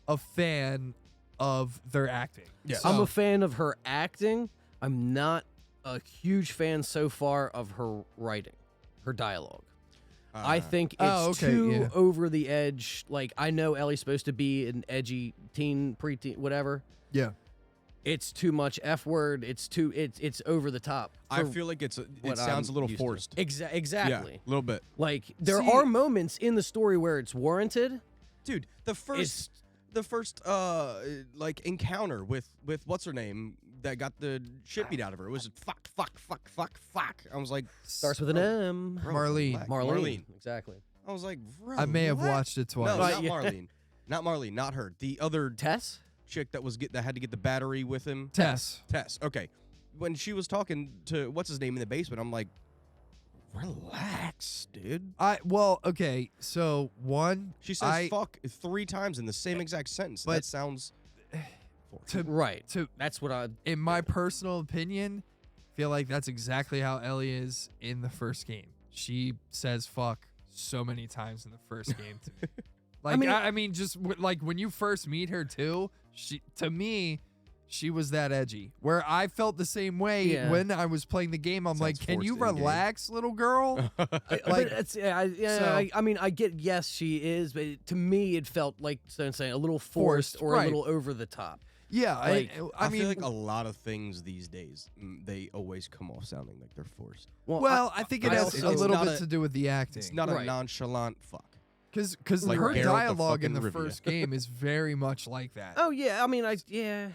a fan of their acting. Yeah. I'm So- a fan of her acting. I'm not a huge fan so far of her writing, her dialogue. I think it's Oh, okay, too yeah. over the edge. Like, I know Ellie's supposed to be an edgy teen, preteen, whatever. Yeah. It's too much F word. It's over the top. I for feel like it what sounds I'm a little used to. forced. Exactly. Yeah, a little bit. Like, there See- are moments in the story where it's warranted. Dude, the first like encounter with what's her name that got the shit beat out of her. It was fuck. I was like, Starts with an M. bro, Marlene. relax. Marlene. Exactly. I was like, bro, I may have relax. watched it twice. No, Right, not yeah. Marlene. Not Marlene, not her. The other Tess? chick that had to get the battery with him. Tess. Tess. Okay. When she was talking to what's his name in the basement, I'm like, relax, dude. Okay, so one, She says fuck 3 times in the same exact sentence. But- That sounds forced. Right. to That's what I. in my personal opinion, feel like that's exactly how Ellie is in the first game. She says fuck so many times in the first game to me. Like I mean just like when you first meet her too, she was that edgy. Where I felt the same way Yeah. when I was playing the game. I'm like, Sounds "Can you forced in-game." relax, little girl?" But it's, I mean, I get, yes, she is, but to me, it felt like saying a little forced or right. a little over the top. Yeah, Like, I mean, feel like a lot of things these days, they always come off sounding like they're forced. well, I think it I has also- a it's little not bit to do with the acting. It's not Right. a nonchalant fuck. Because Like her Geralt the dialogue in the fucking Rivia. first game is very much like that. Oh yeah, I mean, yeah.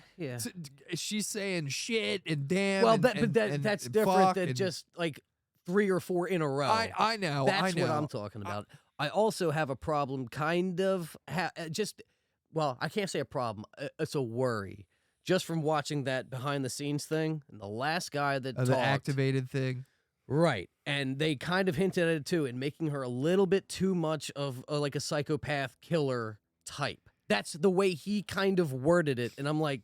She's saying shit and damn. Well, and, but and- that's and different fuck than and- just like 3 or 4 in a row. I know. That's I know. what I'm talking about. I also have a problem, kind of, well, I can't say a problem. It's a worry. Just from watching that behind the scenes thing, and the last guy that The talked, activated thing. right, and they kind of hinted at it too, and making her a little bit too much of like a psychopath killer type. That's the way he kind of worded it, and I'm like,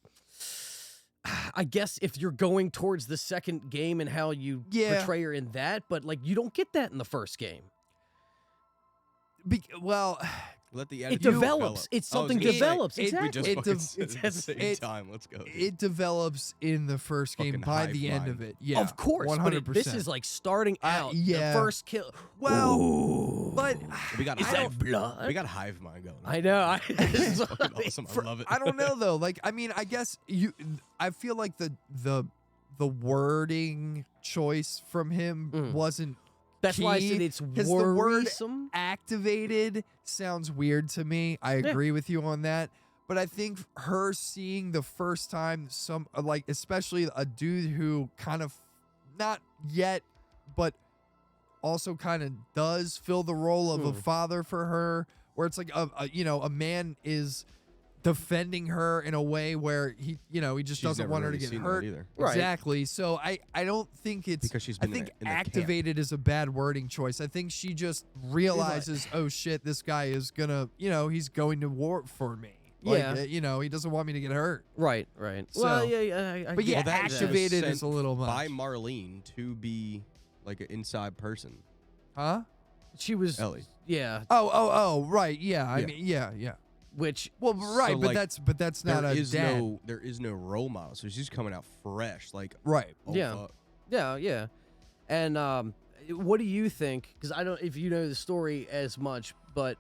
I guess if you're going towards the second game and how you Yeah. portray her in that, but like you don't get that in the first game. Well, Let the It edit develops. It's I was something gonna say, develops. it- We Exactly. just It fucking dev- said it at the same it- time. Let's go. it develops in the first game Fucking by hive the end mind. of it. Yeah, Of course, 100%. but this is like starting out. yeah. The first kill. Well, Ooh. but we got Is hive, that blood? we got hive mind going. I know. It's fucking awesome. I love it. I don't know though. Like, I mean, I guess I feel like the wording choice from him wasn't. That's why I key, said it's 'cause the word worrisome. activated sounds weird to me. I Yeah. agree with you on that. But I think her seeing the first time like especially a dude who kind of not yet but also kind of does fill the role of a father for her, where it's like a man is defending her in a way where he just She's doesn't never want her to really get seen that hurt. either. Right. Exactly. So I don't think it's Because she's I been think in the camp. activated is a bad wording choice. I think she just realizes, oh shit, this guy is gonna, he's going to war for me. Like, Yeah. he doesn't want me to get hurt. Right. So- Well, yeah. I But get yeah, that. activated sent is a little much. by Marlene to be like an inside person. Huh? She was. Ellie. Yeah. Oh, right. Yeah. I Yeah. mean, yeah. Which. Well, right, So, but like, that's not a dad. there is no role model, so she's coming out fresh. Like, Right. oh, Yeah. fuck. Yeah. And what do you think? Because I don't, if you know the story as much, but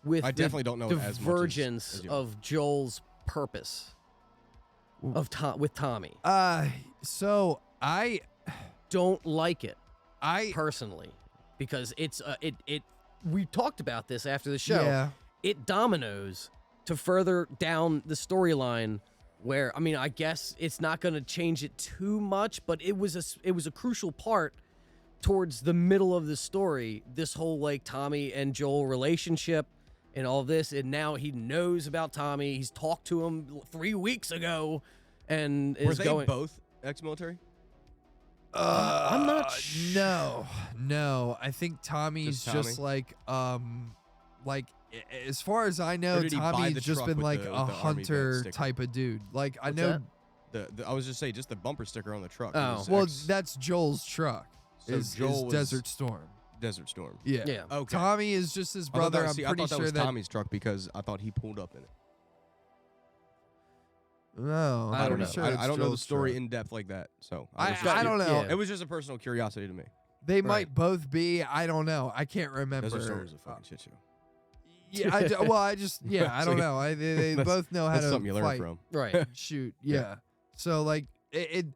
with I definitely don't know it as much as divergence you. of Joel's purpose of with Tommy, So I don't like it I personally because it's it. We talked about this after the show. Yeah. It dominoes to further down the storyline. Where I mean, I guess it's not going to change it too much, but it was a crucial part towards the middle of the story. This whole like Tommy and Joel relationship and all this, and now he knows about Tommy. He's talked to him 3 weeks ago, and Were is they going. both ex-military? I'm not No. I think Tommy's Just just like as far as I know, Or did he buy Tommy's the just truck been with like the a army hunter sticker? type of dude. Like I What's know. that? I was just saying, just the bumper sticker on the truck. Oh. was Well, ex- that's Joel's truck. So is Joel was Desert Storm. Desert Storm. Yeah. Yeah. Okay. Tommy is just his I thought brother. that- I'm see, pretty I thought that sure was that. Tommy's truck because I thought he pulled up in it. No, I I'm don't pretty know. sure I that's don't know the Joel's story truck. in depth like that, so I was just- don't know. Yeah. It was just a personal curiosity to me. They Right. might both be. I don't know. I can't remember. Desert Storm was a fucking shit show. Yeah, I don't know. They That's- both know how That's to something you learn fight. from. Right. Shoot, Yeah. yeah. So like it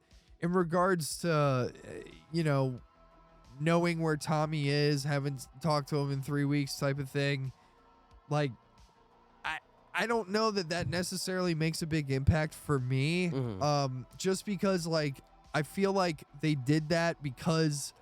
in regards to knowing where Tommy is, having talked to him in 3 weeks type of thing, like I don't know that necessarily makes a big impact for me. Mhm. Just because like I feel like they did that because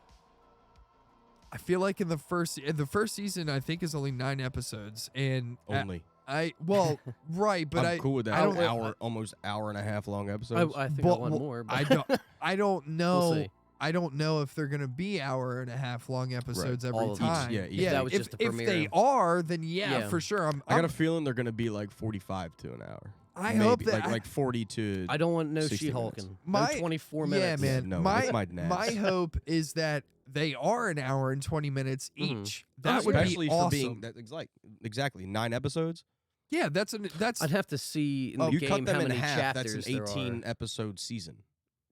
I feel like in the first season I think is only 9 episodes and Only. right, but I'm cool with that. I don't almost hour and a half long episodes. I think I but- want well, more. But I don't know. We'll see. I don't know if they're gonna be hour and a half long episodes every All of them. time. Yeah, each If that was if, just the if premiere. they are, then yeah, Yeah. for sure. I got a feeling they're gonna be like 45 to an hour. I Maybe. hope that like 40 to. I don't want no 60 She-Hulk minutes. and no 24 yeah, minutes. man. No, my that's my nads. my hope is that they are an hour and 20 minutes Mhm. each. That would Especially be awesome. for being that exactly 9 episodes. Yeah, that's I'd have to see in the you game cut them how in many half. That's chapters an there 18 are. episode season.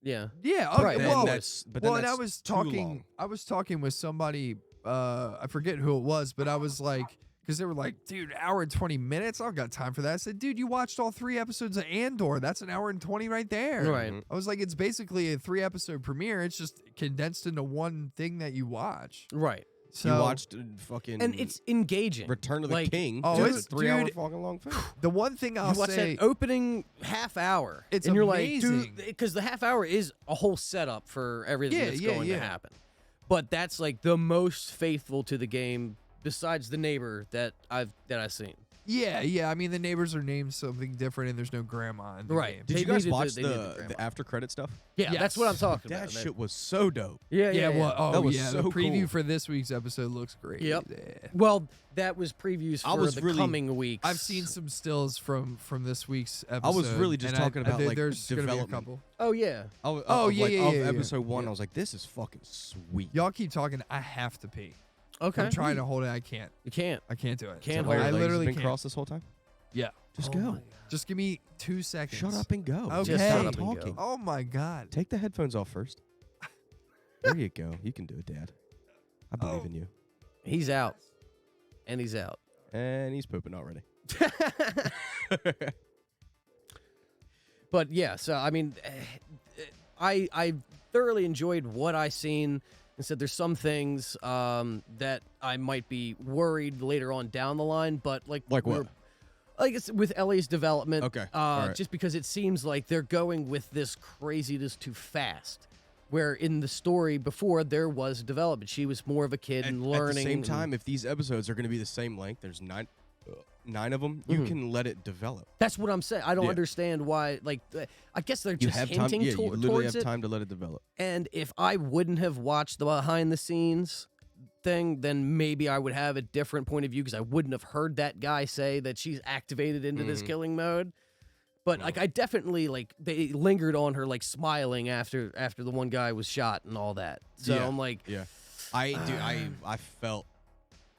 Yeah. yeah. Okay, Right. Then well, that's but well, then and I that's was too talking. long. I was talking with somebody. I forget who it was, but I was like, because they were like, "Dude, hour and 20 minutes. I don't got time for that." I said, "Dude, you watched all 3 episodes of Andor. That's an hour and 20 right there." Right. Mhm. I was like, "It's basically a 3-episode premiere. It's just condensed into one thing that you watch." Right. So you watched fucking And it's engaging. Return of the like, King. oh, just it's- a 3-hour dude, fucking long film. the one thing I'll You watch say. that opening half hour. It's and you're amazing. like, dude, because the half hour is a whole setup for everything that's going to happen. But that's like the most faithful to the game besides the neighbor that I've seen. Yeah. I mean, the neighbors are named something different, and there's no grandma in the Right. game. Did They you guys needed watch they needed the grandma. after credit stuff? Yeah, that's what I'm talking That about. shit was so dope. Yeah. Well, oh That was yeah, so the preview cool. for this week's episode looks great. Yep. Yeah. Well, that was previews I for was the really- coming weeks. I've seen some stills from this week's episode. I was really just and talking about, like, there's gonna be a development. couple. Oh yeah. Oh, yeah, like, yeah, of yeah, yeah. episode 1, Yeah. I was like, this is fucking sweet. Y'all keep talking. I have to pee. Okay. I'm trying to hold it. I can't. You can't. I can't do it. Can't So, hold your it. I legs literally been can't. crossed this whole time? Yeah. Just Oh go. my God. Just give me 2 seconds. Shut up and go. Okay. Just shut up and talking. go. Oh my god. Take the headphones off first. There you go. You can do it, Dad. I believe Oh. in you. He's out. And he's out. And he's pooping already. But yeah, so I mean, I thoroughly enjoyed what I seen. And said there's some things that I might be worried later on down the line, but like Like what? we're- Like it's with Ellie's development. Okay, all right. Just because it seems like they're going with this craziness too fast. Where in the story before there was development, she was more of a kid and learning. At the same time, if these episodes are going to be the same length, there's nine of them. You can let it develop. That's what I'm saying. I don't Yeah. understand why. Like, I guess they're You just have hinting time. Yeah, you literally towards have it. time to let it develop. And if I wouldn't have watched the behind the scenes thing, then maybe I would have a different point of view because I wouldn't have heard that guy say that she's activated into this killing mode. But like, I definitely like they lingered on her like smiling after the one guy was shot and all that. So Yeah. I'm like, Yeah, I felt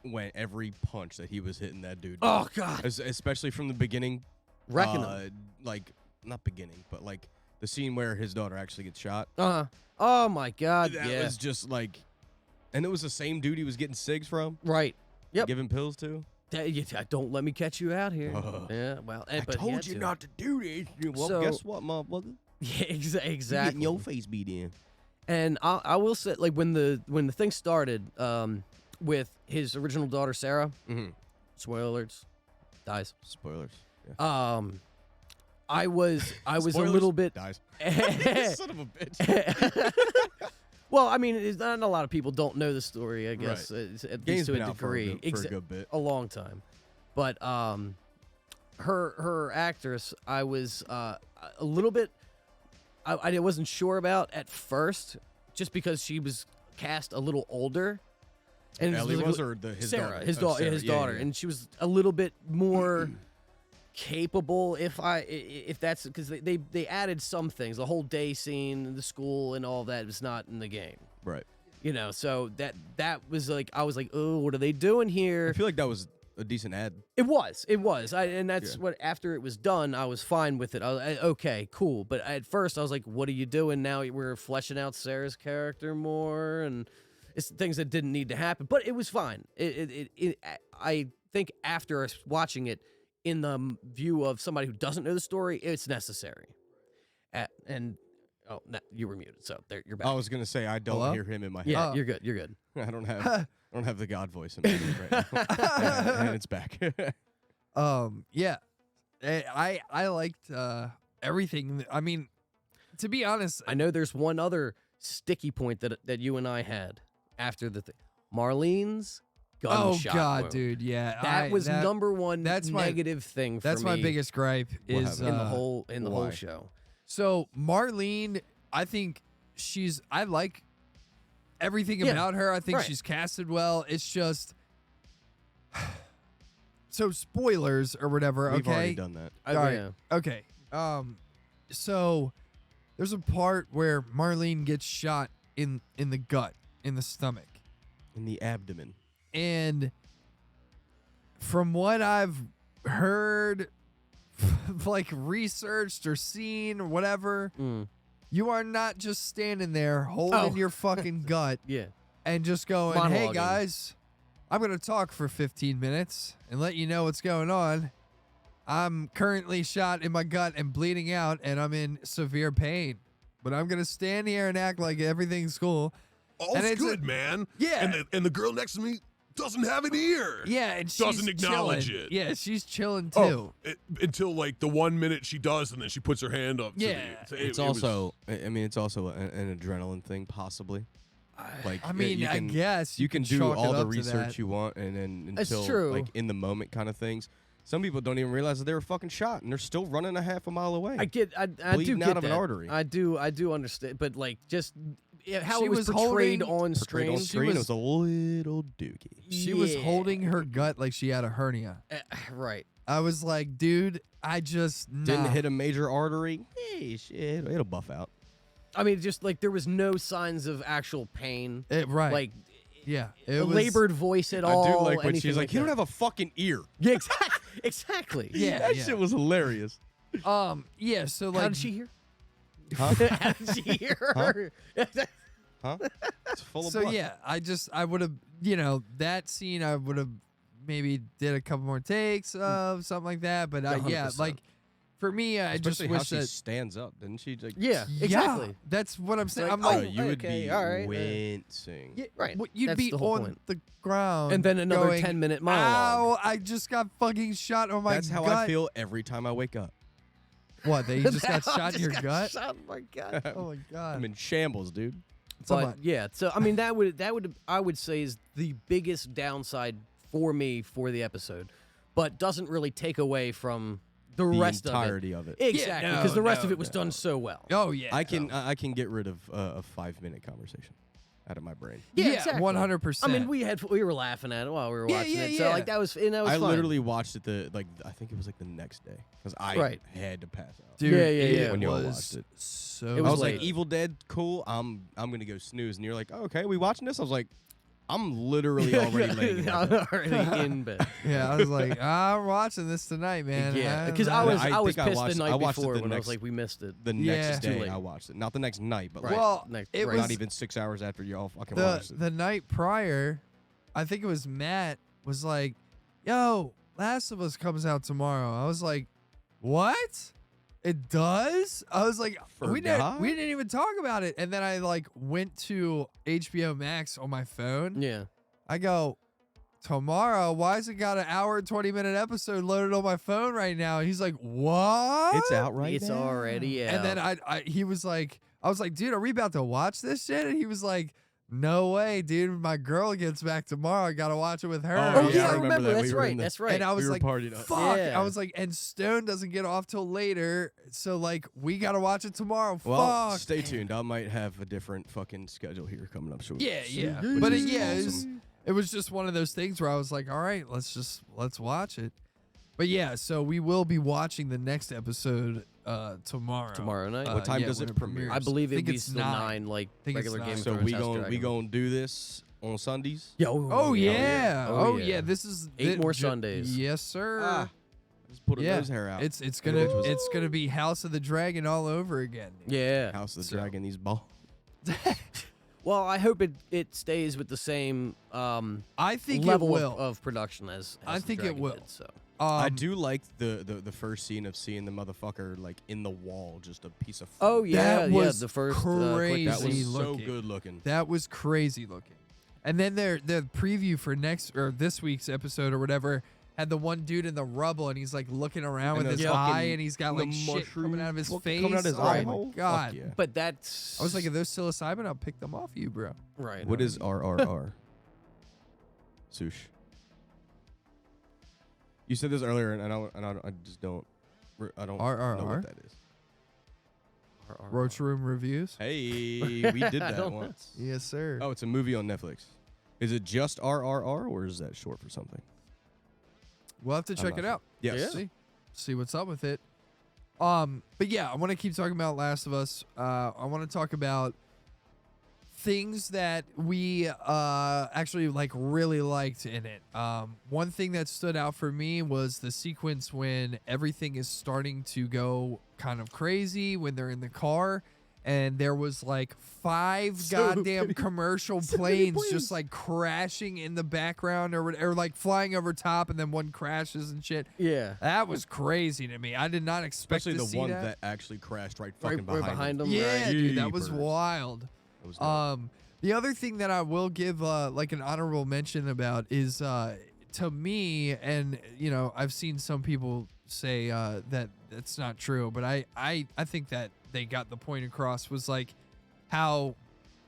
when every punch that he was hitting that dude. oh god, Especially from the beginning. wrecking him. Like not beginning, but like the scene where his daughter actually gets shot. Oh my god, That yeah, was just like, and it was the same dude he was getting cigs from, right. Yep. giving pills to. Don't let me catch you out here. Yeah, well, I but he told had you to. not to do this. Well, So- guess what, motherfucker? Yeah, You exactly. getting your face beat in. And I will say, like when the thing started, with his original daughter Sarah, spoiler alerts, dies. Spoilers. Yeah. I was a Spoilers? little bit. Dies. Son of a bitch. Well, I mean, not a lot of people don't know the story. I guess at Game's least to been a out for a degree, good- for a good bit. a long time. But her actress, I was a little bit. I wasn't sure about at first, just because she was cast a little older. And Ellie was, like, or his Sarah, daughter? his Oh, daughter, Sarah. his Yeah, daughter, yeah. and she was a little bit more capable. If that's because they added some things, the whole day scene, the school, and all that was not in the game. Right. You know, so that was like I was like, oh, what are they doing here? I feel like that was a decent ad. It was. And that's what, after it was done, I was fine with it. I was okay, cool. But at first, I was like, what are you doing now? We're fleshing out Sarah's character more, and it's things that didn't need to happen. But it was fine. I think after watching it, in the view of somebody who doesn't know the story, it's necessary. You were muted, so there you're back. I was gonna say I don't Hello? hear him in my head. Yeah, you're good. You're good. I don't have the God voice in my head right now. and it's back. Yeah, I liked everything. I mean, to be honest, I know there's one other sticky point that you and I had after the thing. Marlene's gunshot god, wound. dude, yeah, That was number one that's my- negative thing for That's me my biggest gripe What is happened? in the whole whole why? show. So Marlene, I think I like everything Yeah, about her. I think right. she's casted well. It's just so spoilers or whatever. We've okay, already done that. I- All right. yeah. Okay. So there's a part where Marlene gets shot in the gut, in the stomach. In the abdomen. And from what I've heard, like researched or seen or whatever, you are not just standing there holding Oh. your fucking gut Yeah. and just going, hey Monologuing. guys, I'm going to talk for 15 minutes and let you know what's going on. I'm currently shot in my gut and bleeding out, and I'm in severe pain. But I'm going to stand here and act like everything's cool. All's And it's good, man. Yeah. And the girl next to me doesn't have an ear. Yeah, and she's Doesn't acknowledge chilling. it. Yeah, she's chilling too. Oh, until like the 1 minute she does, and then she puts her hand up. Yeah. To the, It's also, I mean, it's also an adrenaline thing, possibly. Like, I mean, I guess you can do chalk it all the up to research that. you want, and then That's until true. like in the moment kind of things. Some people don't even realize that they were fucking shot, and they're still running a half a mile away. I do Bleeding get out of an that. artery. I do understand, but like just how She it was was portrayed holding- on Portrayed on screen. screen, was- it was a little dookie. She was Yeah. holding her gut like she had a hernia. Right. I was like, dude, I just Didn't nah. hit a major artery. Hey, shit, it'll buff out. I mean, just like there was no signs of actual pain, Right. like yeah. a It was, labored voice at I all. do like when anything she's like, "You don't that. have a fucking ear." Yeah, exactly. Yeah. that shit was hilarious. Yeah, so like How did she hear? Huh? How did she hear her? Huh? It's full of So blood. yeah, I would have, that scene I would have maybe did a couple more takes of something like that, but yeah, 100%. like for me, I just Especially how wish she that stands up, didn't she? Like, Yeah, yeah, exactly. that's what I'm saying. like, I'm Oh, like, you would okay, be all right, wincing. Yeah, right. you'd That's be the whole on point. the ground, And then another going, 10-minute monologue. Ow! I just got fucking shot on my That's how gut. I feel every time I wake up. What? That you just got I shot in your got gut? Shot in my gut. Oh my god. I'm in shambles, dude. But yeah, so I mean that would I would say is the biggest downside for me for the episode, but doesn't really take away from the rest entirety of it. Exactly, Yeah, because the rest of no, it was done so well. Oh yeah. I can get rid of a 5-minute conversation out of my brain. Yeah, Yeah, exactly. 100%. I mean, we were laughing at it while we were watching it, so like that was I fine. literally watched it I think it was like the next day because I had to pass out. Dude, Yeah, it When y'all was watched it. so. It I was was late. like, Evil Dead, cool. I'm gonna go snooze, and you're like, oh, okay, we watching this? I was like, I'm literally already laying in my I'm bed. already in bed. Yeah, I was like, I'm watching this tonight, man. Yeah, I- because I- I was I pissed think I the watched- night I watched it before the when I was next- like, we missed it. The Yeah. next Too day late. I watched it, not the next night, but Right. like Well, Next- it right. was not even 6 hours after y'all fucking the watched it. the night prior. I think it was Matt was like, "Yo, Last of Us comes out tomorrow." I was like, "What? It does?" I was like, we Forgot? didn't even talk about it." And then I like went to HBO Max on my phone. Yeah. I go, "Tomorrow? Why has it got an hour and 20-minute episode loaded on my phone right now?" And he's like, "What?" It's out right It's now. already out. And then he was like, I was like, "Dude, are we about to watch this shit?" And he was like, "No way, dude. My girl gets back tomorrow. I gotta watch it with her." Oh, Oh yeah, yeah, I I remember remember. that. That's We were in right. the- That's right. And I was We were like, partied up. "Fuck!" Yeah. I was like, and Stone doesn't get off till later, so like we gotta watch it tomorrow. Well, Fuck. stay tuned. I might have a different fucking schedule here coming up soon. Yeah, yeah. Which But is yeah, awesome. it was just one of those things where I was like, "All right, let's watch it." But yeah, so we will be watching the next episode tomorrow. Tomorrow night. What time yeah, does when it premiere? I believe think it'd be it's still 9, like think it's regular 9. Game of So Thrones. we House of gon' Dragon. do this on Sundays. Yeah. Oh yeah. Oh, Oh yeah. yeah. This is 8 more Sundays. Yes, sir. Ah, just pull Yeah. nose hair out. It's Which gonna was- be House of the Dragon all over again. Yeah. House of the So- Dragon. These balls. Well, I hope it stays with the same I think level it will. of production as I House of the think it Dragon will. did, so. I do like the first scene of seeing the motherfucker like in the wall, just a piece of. Fruit. Oh yeah, That yeah. was The first crazy. that was so looking. good looking. That was crazy looking. And then the preview for this week's episode or whatever had the one dude in the rubble and he's like looking around And with his the eye fucking- and he's got the like shit coming out of his mushroom face. coming out his oh eye my hole? Fuck god. yeah. But that's. I was like, if those psilocybin, I'll pick them off you, bro. right. What is RRR? Sush. You said this earlier, and I just don't. I don't know RRR? what that is. Roach Room Reviews. Hey, we did that don't know. once. Yes, sir. Oh, it's a movie on Netflix. Is it just RRR, or is that short for something? We'll have to check not it sure. out. Yes. See what's up with it. But yeah, I want to keep talking about Last of Us. I want to talk about things that we actually like really liked in it. One thing that stood out for me was the sequence when everything is starting to go kind of crazy when they're in the car. And there was like 5 goddamn commercial planes just like crashing in the background or like flying over top, and then one crashes and shit. Yeah. That was crazy to me. I did not expect Especially to the see one that. that actually crashed right fucking Right behind them. Yeah, right? dude, that was Jeepers. wild. That was dope. The other thing that I will give like an honorable mention about is to me, and you know, I've seen some people say that that's not true, but I think that they got the point across, was like how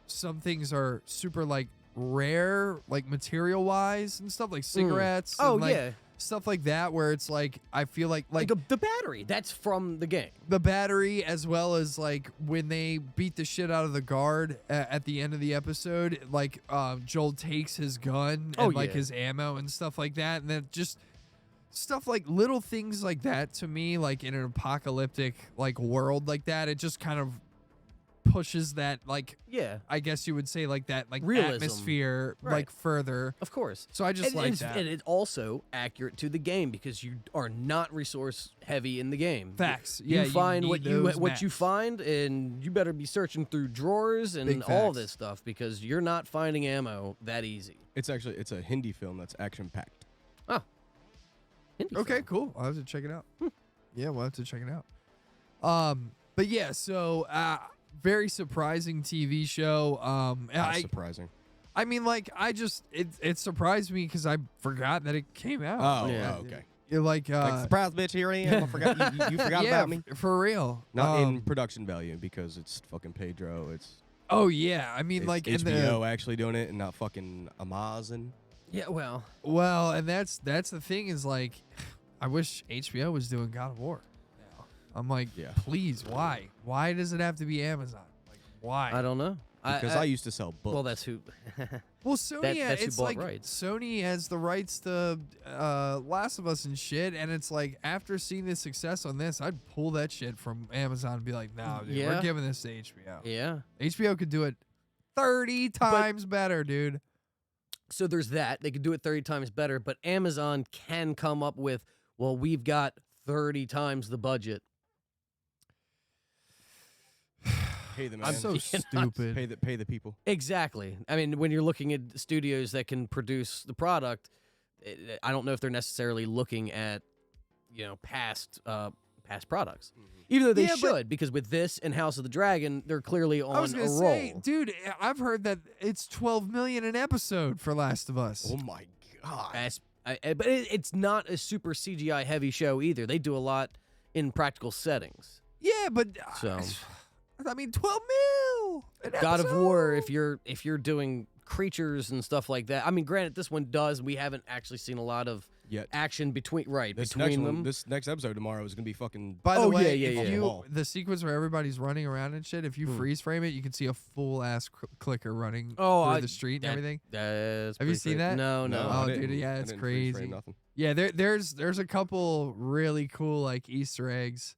some things are super like rare, like material wise and stuff, like cigarettes. Oh and, like, yeah. stuff like that, where it's like I feel like The battery. That's from the game. the battery, as well as like when they beat the shit out of the guard at the end of the episode, like Joel takes his gun Oh, and like yeah. his ammo and stuff like that, and then just stuff like little things like that to me, like in an apocalyptic like world like that, it just kind of pushes that, like, Yeah. I guess you would say, like that like Realism. atmosphere Right. like further. Of course. So I just and, like it's, that. and it's also accurate to the game because you are not resource heavy in the game. Facts. You Yeah, you find need what those you maps. find, and you better be searching through drawers and Big all facts. this stuff because you're not finding ammo that easy. It's a Hindi film that's action packed. Hindi Okay, film. cool. I'll have to check it out. Yeah, we'll have to check it out. But yeah, so very surprising TV show. That's surprising. I mean, like, it surprised me because I forgot that it came out. Oh, Yeah. okay. like surprise, bitch, here I am. I forgot you forgot yeah, about me. For real. Not in production value because it's fucking Pedro. It's Oh yeah, I mean like in HBO actually doing it and not fucking Amazon. Yeah, well, and that's the thing is like, I wish HBO was doing God of War. Now. I'm like, please, why? Why does it have to be Amazon? Like, why? I don't know. Because I used to sell books. Well, that's who. Well, Sony, that's who it's bought like rights. Sony has the rights to Last of Us and shit, and it's like after seeing the success on this, I'd pull that shit from Amazon and be like, no, dude, we're Yeah. giving this to HBO. Yeah. HBO could do it 30 times better, dude. So there's that. They could do it 30 times better, but Amazon can come up with, well, we've got 30 times the budget. Pay the man. I'm so stupid. Pay the people. Exactly. I mean, when you're looking at studios that can produce the product, I don't know if they're necessarily looking at, past products. Even though they should, because with this and House of the Dragon, they're clearly on I was a gonna roll. say, dude, I've heard that it's $12 million an episode for Last of Us. Oh my god. But it's not a super CGI heavy show either. They do a lot in practical settings. Yeah, but So I mean, 12 mil. An God of episode? War, if you're doing creatures and stuff like that. I mean, granted, this one does. We haven't actually seen a lot of Yet. action between This between next them. one, this next episode tomorrow is gonna be fucking. By the way, yeah, if yeah. you the sequence where everybody's running around and shit, if you freeze frame it, you can see a full ass clicker running through the street and everything. That's Have you pretty seen crazy. that? No. Oh, I didn't- dude, yeah, I it's didn't freeze crazy. frame nothing. Yeah, there's a couple really cool like Easter eggs,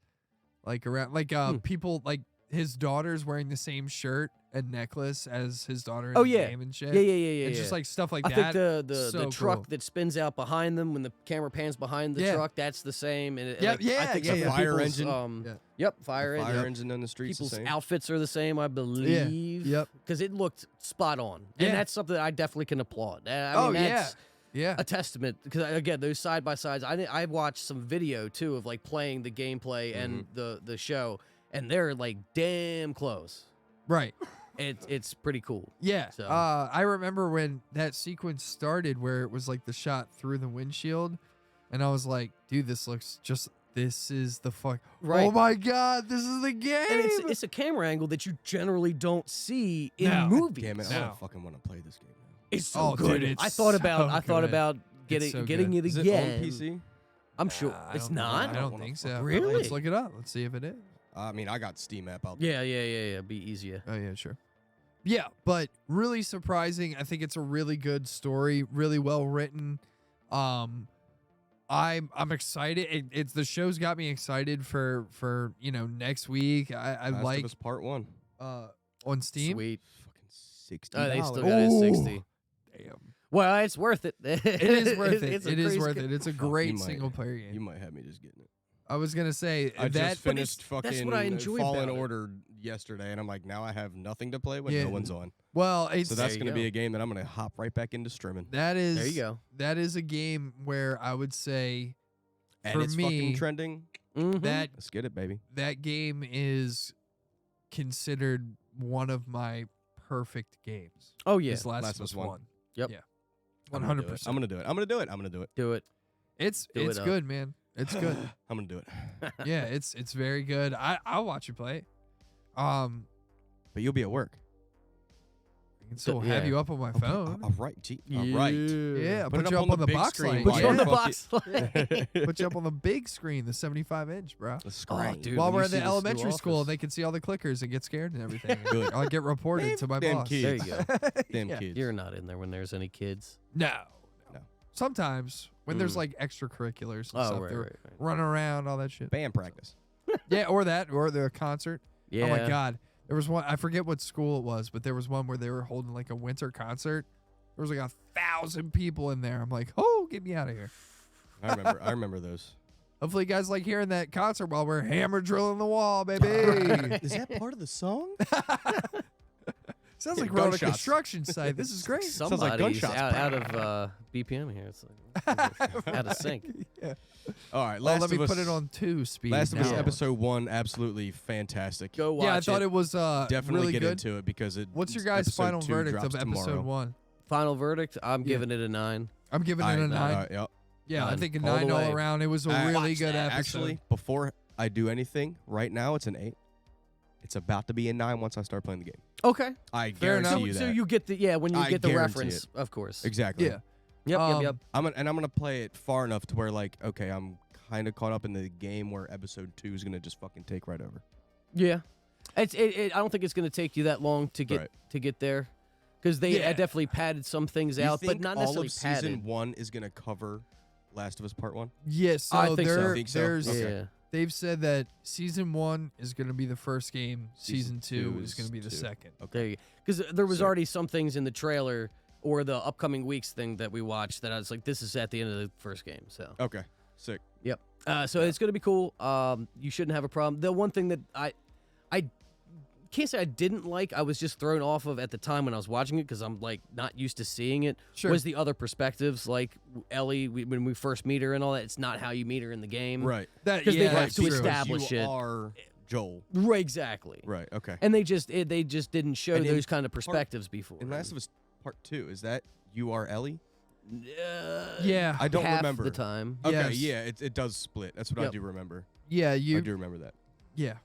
like around people like his daughter's wearing the same shirt and necklace as his daughter in the game and shit. Yeah. It's just like stuff like I that. think the So truck cool. that spins out behind them when the camera pans behind the truck, that's the same. And Yep, I yeah, think yeah, some yeah. Fire people's, engine. Yep, fire engine. engine on the streets. People's the same. outfits are the same, I believe. Yep. Because it looked spot on, Yeah. and that's something that I definitely can applaud. I Oh, mean, yeah. that's Yeah. a testament. Because again, those side by sides, I watched some video too of like playing the gameplay and the show, and they're like damn close. Right. It's pretty cool. Yeah. So- I remember when that sequence started where it was like the shot through the windshield, and I was like, dude, this is the fuck. Right. Oh my god, this is the game. And it's a camera angle that you generally don't see in No. movies. Damn it! I No. don't fucking want to play this game. Now. It's so Oh, good. dude, it's I thought about so good. getting It's so getting good. it Is again. it on PC? I'm sure I it's don't know. not. I don't think so. Really? Let's look it up. Let's see if it is. I mean, I got Steam app out. Yeah. Be easier. Oh yeah, sure. Yeah, but really surprising. I think it's a really good story, really well written. I'm excited. It's the show's got me excited for next week. I Last like of Us Part 1. on Steam. Sweet. Fucking $60. Oh, they still got it at 60. Damn. Well, it's worth it. It is worth it. It's a It is crazy worth good- it. It's a Fuck, great you might- single player You game. might have me just getting it. I was gonna say I that. just but finished that's fucking what I enjoy Fallen about it. Order yesterday, and I'm like, now I have nothing to play when Yeah. no one's on. Well, it's So that's you going to go. be a game that I'm going to hop right back into streaming. that is There you go. That is a game where I would say And for it's me fucking trending. Mhm. that Let's get it, baby. that game is considered one of my perfect games. Oh yeah. Is Last Last of of Us Us 1. 1. Yep. Yeah. I'm gonna do it. 100%. I'm going to do it. I'm going to do it. I'm going to do it. Do it. It's Do it up. good, man. It's good. I'm going to do it. Yeah, it's very good. I'll watch you play it. But you'll be at work. I can still yeah. have you up on my phone. All right. All right. Yeah, I'll Put put it you up up on on the the big box screen light. Put while you on you're the box. Put you up on the big screen, the 75-inch, bro. The screen. dude. While when we're you in see the this new elementary school, office. they can see all the clickers and get scared and everything. Good. I'll get reported to my Damn boss. kids. There you go. Damn Yeah. kids. You're not in there when there's any kids. No. No. Sometimes when there's like extracurriculars and Oh, stuff, right, they're right. running around, all that shit. Band practice. Yeah, or the concert. Yeah. Oh my god, there was one. I forget what school it was, but there was one where they were holding like a winter concert. There was like 1,000 people in there. I'm like, oh, get me out of here. I remember those. Hopefully, you guys like hearing that concert while we're hammer drilling the wall, baby. Is that part of the song? Sounds Yeah, like we're on a gunshots. construction site. This is great. Sounds like Somebody's gunshots. out of BPM here. It's like out of sync. Yeah. All right. Well, Last let me of put Us- it on 2 speed. Last of Us now. episode 1, absolutely fantastic. Go watch Yeah, I thought it. it was Definitely really get good. into it because it. What's your guys' episode final 2 verdict drops of episode tomorrow. 1? Final verdict. I'm Yeah. giving it a 9. I'm giving it a 9. Yep. Yeah, I Nine. think a All the 9 all way. around. It was a really good episode. Actually, before I do anything, right now it's an 8. It's about to be a 9 once I start playing the game. Okay. I Fair enough. guarantee you that. So you get the when you I get the guarantee reference, it. of course. Exactly. Yeah. Yep. I'm gonna play it far enough to where like, okay, I'm kind of caught up in the game where episode 2 is gonna just fucking take right over. Yeah. I don't think it's going to take you that long to get there, because they definitely padded some things out, but not necessarily all of padded. season 1 is gonna cover Last of Us Part 1. Yes, I think so. Think so? there's Okay. they've said that season 1 is going to be the first game, season 2 is going to be the 2. second. There because there was Sick. already some things in the trailer or the upcoming weeks thing that we watched that I was like, this is at the end of the first game. So Okay. Sick. yep. So it's going to be cool. You shouldn't have a problem. The one thing that I can't say I didn't like, I was just thrown off of at the time when I was watching it because I'm like not used to seeing it. Sure. Was the other perspectives, like Ellie when we first meet her and all that. It's not how you meet her in the game. Right. That 'Cause they have that's to true. establish you it. are Joel. Right. Exactly. Right. Okay. And they just didn't show And in those kind of perspectives before. In Last of Us Part 2, is that you are Ellie? Yeah. I don't half remember. the time. Okay, Yes. yeah, it does split. That's what I Yep. do remember. Yeah, I you do remember that. yeah.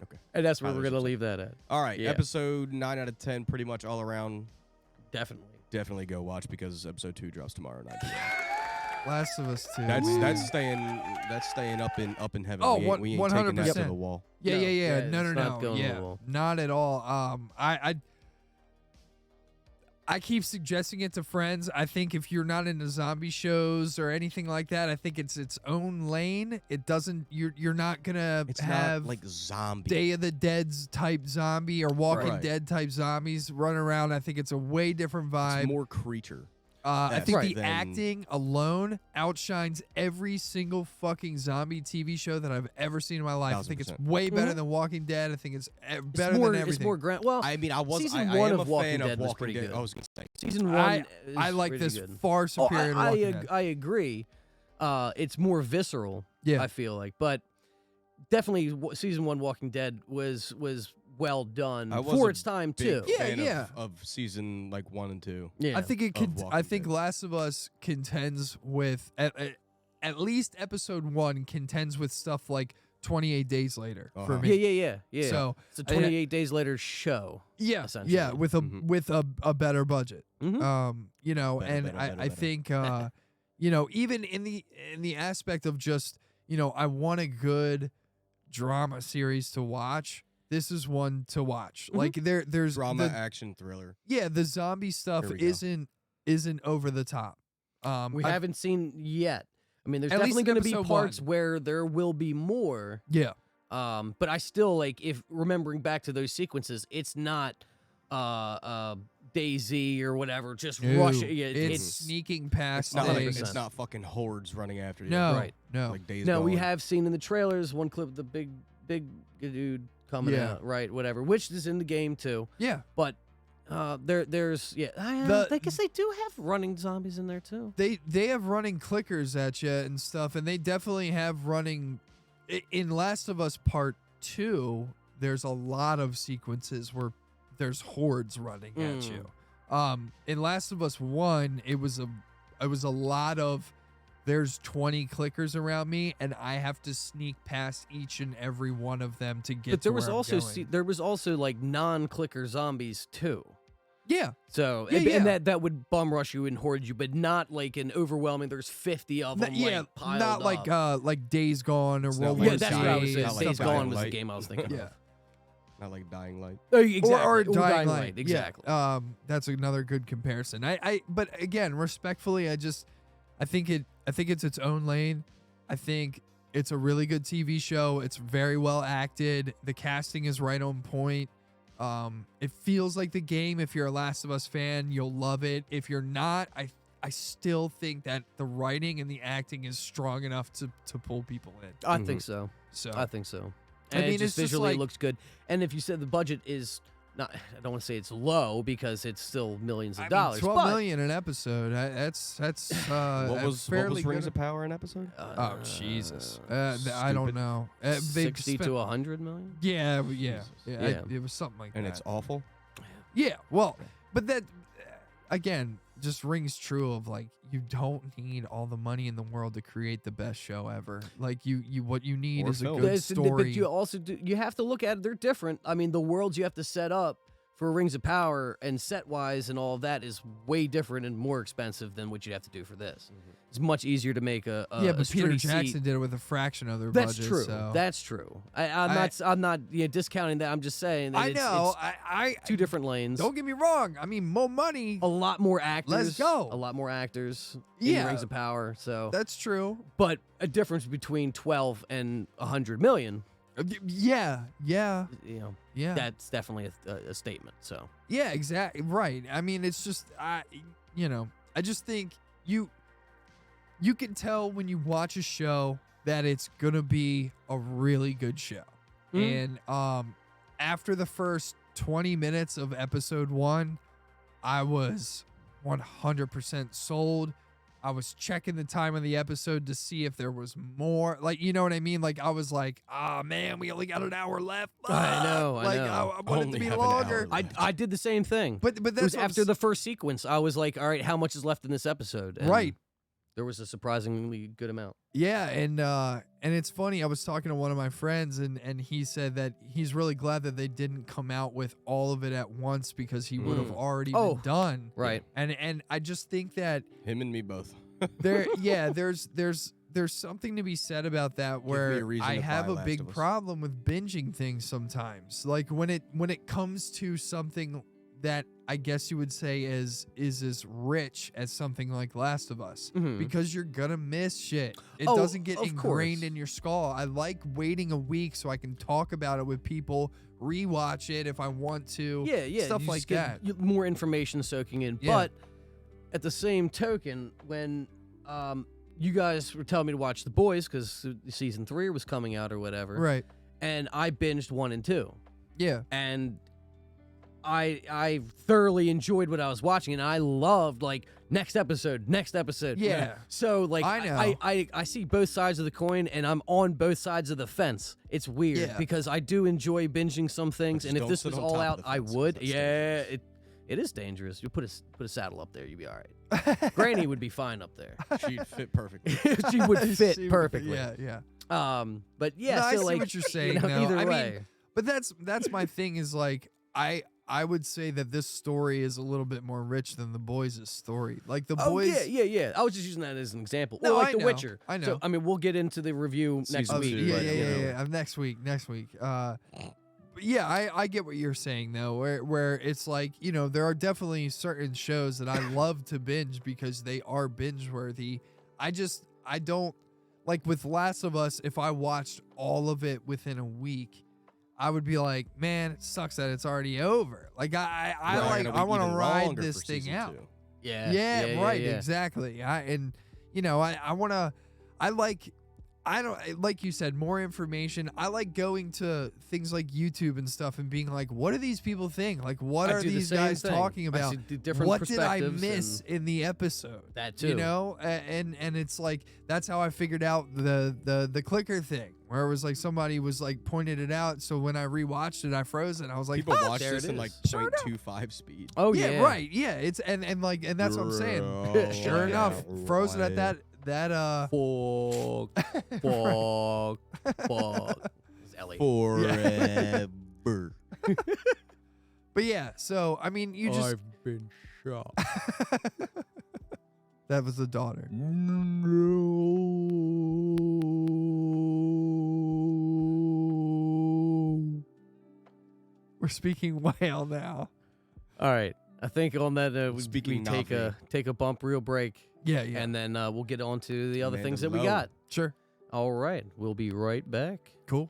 Okay. And that's where Tyler's we're gonna upset. leave that at. All right, Yeah. episode 9 out of 10, pretty much all around. Definitely. Definitely go watch because episode 2 drops tomorrow night. Last of Us 2. That's staying up in heaven. Oh, we ain't taking that to 100%. the wall. Yeah, No, yeah, yeah, yeah. No, it's no, not no. going to the Yeah, wall. not at all. I keep suggesting it to friends. I think if you're not into zombie shows or anything like that, I think it's its own lane. It doesn't. You're not gonna It's have not like zombie. Day of the Dead's type zombie or Walking Right. Dead type zombies run around. I think it's a way different vibe. It's more creature. I Yes. think Right. the Then- acting alone outshines every single fucking zombie TV show that I've ever seen in my life. I think it's 1000%. way better than Walking Dead. I think it's better more, than everything. It's more grand. Well, I mean, I season I 1 am of a Walking fan Dead of was Walking pretty Dead. good. I was gonna say. season 1. I is like pretty this good. far superior to Walking Dead. I agree. It's more visceral. Yeah. I feel like, but definitely season 1 Walking Dead was well done I was for a its time Big too. Yeah, fan yeah. Of season like 1 and 2. Yeah. I think it of could. Walking I think Dead. Last of Us contends with at least episode 1 contends with stuff like 28 Days Later for Uh-huh. me. Yeah. So it's a 28 days later show. yeah, essentially. yeah, with a Mhm. with a better budget. Mhm. You know, Better, and better, I better. think you know, even in the aspect of just, you know, I want a good drama series to watch. This is one to watch. Mhm. Like there's Drama, the, action, thriller. yeah, the zombie stuff Here we go. isn't over the top. We I- haven't seen yet. I mean, there's At least definitely in going to be episode parts 1. where there will be more. yeah. But I still like, if remembering back to those sequences, it's not Daisy or whatever, just rush. Yeah, it's sneaking past It's not like things. it's not fucking hordes running after you. No, Right. no. Like Days No, we Gone. have seen in the trailers one clip of the big dude coming Yeah. out, right? Whatever, which is in the game too. Yeah. But there's I guess they do have running zombies in there too. They have running clickers at you and stuff, and they definitely have running. In Last of Us Part 2, there's a lot of sequences where there's hordes running at you. In Last of Us 1, it was a lot of there's 20 clickers around me, and I have to sneak past each and every one of them to get. But there to was where I'm also going. there was also like non-clicker zombies too. yeah. So Yeah, and yeah. that would bum rush you and horde you, but not like an overwhelming. There's 50 of them. Yeah, like, piled not like up. like Days Gone or It's World not War Yeah, that's what I was Z, saying. not like Days Dying Gone was the Light. game I was thinking Yeah. of. Not like Dying Light. Oh, exactly. Or Dying Light. Light. Exactly. Yeah. That's another good comparison. But again, respectfully, I think it's its own lane. I think it's a really good TV show. It's very well acted. The casting is right on point. It feels like the game. If you're a Last of Us fan, you'll love it. If you're not, I still think that the writing and the acting is strong enough to pull people in. I think so. So I think so. I And mean, it it's just just visually like- looks good. And if you said the budget is not, I don't want to say it's low because it's still millions of dollars. 12 but, million an episode. That's What was fairly Rings good. of Power an episode? Oh Jesus! I don't stupid. know. They've 60 spent- to 100 million. Yeah, Jesus. Yeah. it was something like And that. it's awful. Yeah, well, but that again, just rings true of like you don't need all the money in the world to create the best show ever. Like what you need Or is a film. good story. But you also you have to look at it, they're different. I mean, the worlds you have to set up for Rings of Power and set wise and all of that is way different and more expensive than what you'd have to do for this. It's much easier to make a yeah, but a Peter sturdy Jackson seat. did it with a fraction of their That's budget. true. So. That's true. I'm not discounting that. I'm just saying that I know. it's two different lanes. Don't get me wrong. I mean, more money. A lot more actors. Let's go. A lot more actors Yeah. in Rings of Power. So That's true. but a difference between 12 and 100 million, Yeah. you know, Yeah. that's definitely a statement. So Yeah, exactly. Right. I mean, it's just I just think you can tell when you watch a show that it's going to be a really good show. Mhm. And after the first 20 minutes of episode 1, I was 100% sold. I was checking the time of the episode to see if there was more. Like, you know what I mean? Like, I was like, man, we only got an hour left. I know. Like, I want it Only to be have an hour longer. left. I did the same thing. But It that's was what I'm after the first sequence. I was like, all right, how much is left in this episode? And Right. There was a surprisingly good amount. Yeah, and it's funny. I was talking to one of my friends, and he said that he's really glad that they didn't come out with all of it at once because he would have already Oh, been done. Right. And I just think that Him and me both. there's something to be said about that me a where reason I to have buy a Last big of Us. problem with binging things sometimes. Like when it comes to something that I guess you would say is as rich as something like Last of Us, Mhm. because you're gonna miss shit. It Oh, doesn't get of ingrained course. in your skull. I like waiting a week so I can talk about it with people, rewatch it if I want to. Yeah. stuff you like just get more information soaking in. Yeah. But at the same token, when you guys were telling me to watch The Boys because season 3 was coming out or whatever, Right. and I binged 1 and 2, Yeah. and I thoroughly enjoyed what I was watching, and I loved like next episode. Yeah. So like I know. I see both sides of the coin, and I'm on both sides of the fence. It's weird Yeah. because I do enjoy binging some things, just and if don't this sit was on all top of out, the I fence 'cause would. that's Yeah, it is dangerous. You put a saddle up there, you'd be all right. Granny would be fine up there. She'd fit perfectly. She would fit See, perfectly. Yeah. But yeah, No, so I see like what you're saying, you know, though. either I mean, way. But that's my thing is like I would say that this story is a little bit more rich than the boys' story. Like the Oh boys. yeah. I was just using that as an example. No, or like I The know, Witcher. I know. So I mean, we'll get into the review next Season week. two, Yeah, but, you know. yeah. Next week. But yeah, I get what you're saying though, where it's like, you know, there are definitely certain shows that I love to binge because they are binge worthy. I don't like with Last of Us. If I watched all of it within a week, I would be like, man, it sucks that it's already over. Like I Right, I want to even ride longer this for thing season out. 2. Yeah. Right, yeah. exactly. I don't like you said, more information. I like going to things like YouTube and stuff and being like, what do these people think? Like, what I are do the these same guys thing. talking I about? see the different What did I perspectives miss and in the episode? that too. You know, and it's like that's how I figured out the clicker thing, where it was like somebody was like pointed it out. So when I rewatched it, I froze it. I was like, People "Oh, watch there this it in like is. 0.25 speed. Oh yeah, right, yeah." It's and that's what I'm saying. Bro, Sure enough, frozen at right. that Fog. It's Ellie. Forever. But yeah, so I mean, you just been shot. that was the daughter. We're speaking whale now. All right. I think on that we Speaking take a bump, real break, Yeah, and then we'll get on to the other things that we Mandalorian. got. sure, All right. We'll be right back. cool.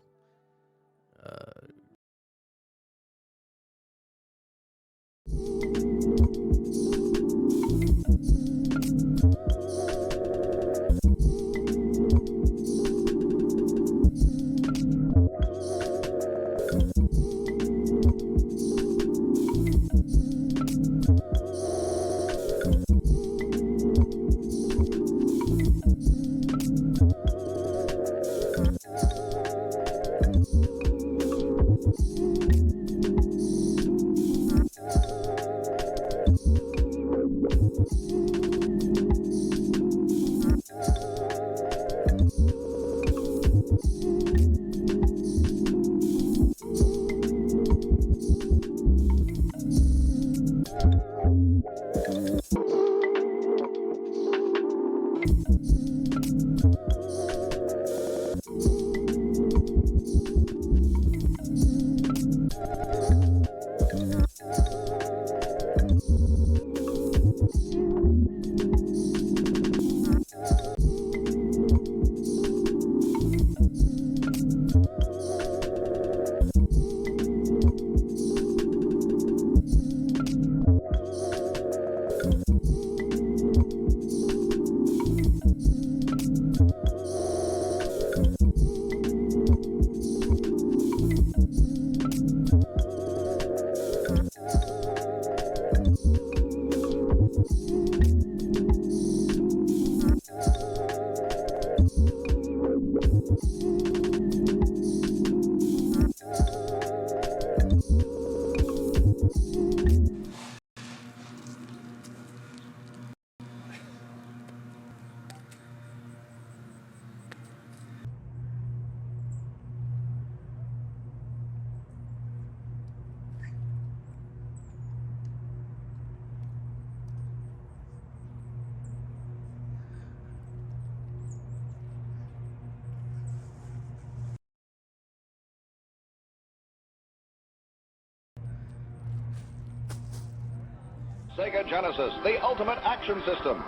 Sega Genesis, the ultimate action system.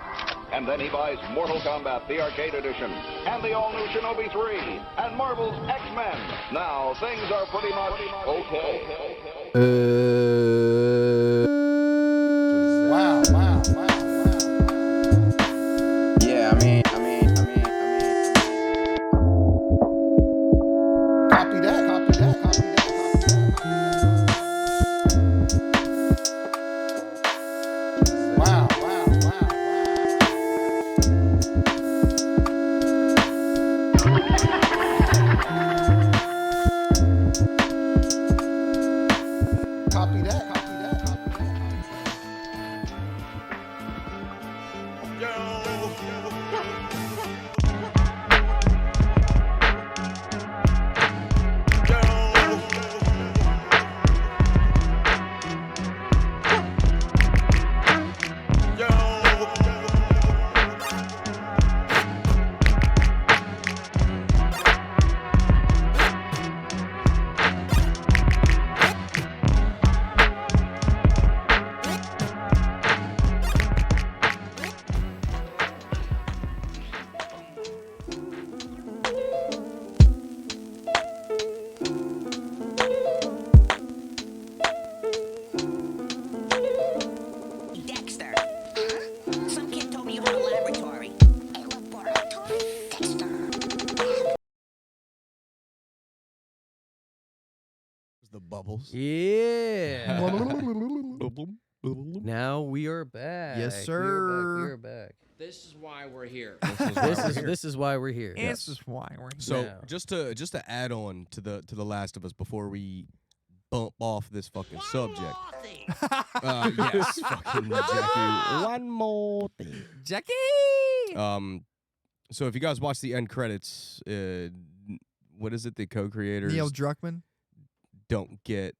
And then he buys Mortal Kombat, the arcade edition, and the all-new Shinobi 3, and Marvel's X-Men. Now, things are pretty much okay. Wow. Yeah, I mean. Copy that. Wow. Copy that. Dexter. Some kid told me you had a laboratory. A laboratory? Dexter. The bubbles. Yeah. Now we are back. Yes, We sir. are back. This is why we're here. This is why we're here. This is why we're So Yeah. just to add on to the Last of Us before we bump off this fucking subject. Yes, fucking Jackie. One more thing. Jackie. So if you guys watch the end credits, what is it? The co-creators Neil Druckmann. don't get.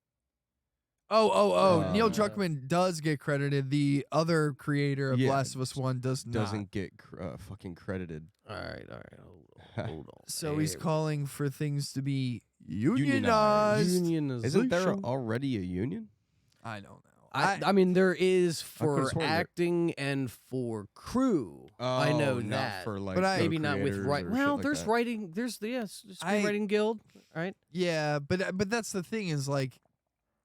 Neil Druckmann does get credited. The other creator of Yeah, Last of Us 1 doesn't get fucking credited. All right. Hold on. So he's There we calling for things to be unionized. go. Unionization. Isn't there already a union? I don't know. I mean, there is could've for sworn there- acting and for crew. I know not that. for like But Maybe not with co-creators right. or Well, shit there's like that. writing. There's screenwriting guild, right? Yeah, but that's the thing is like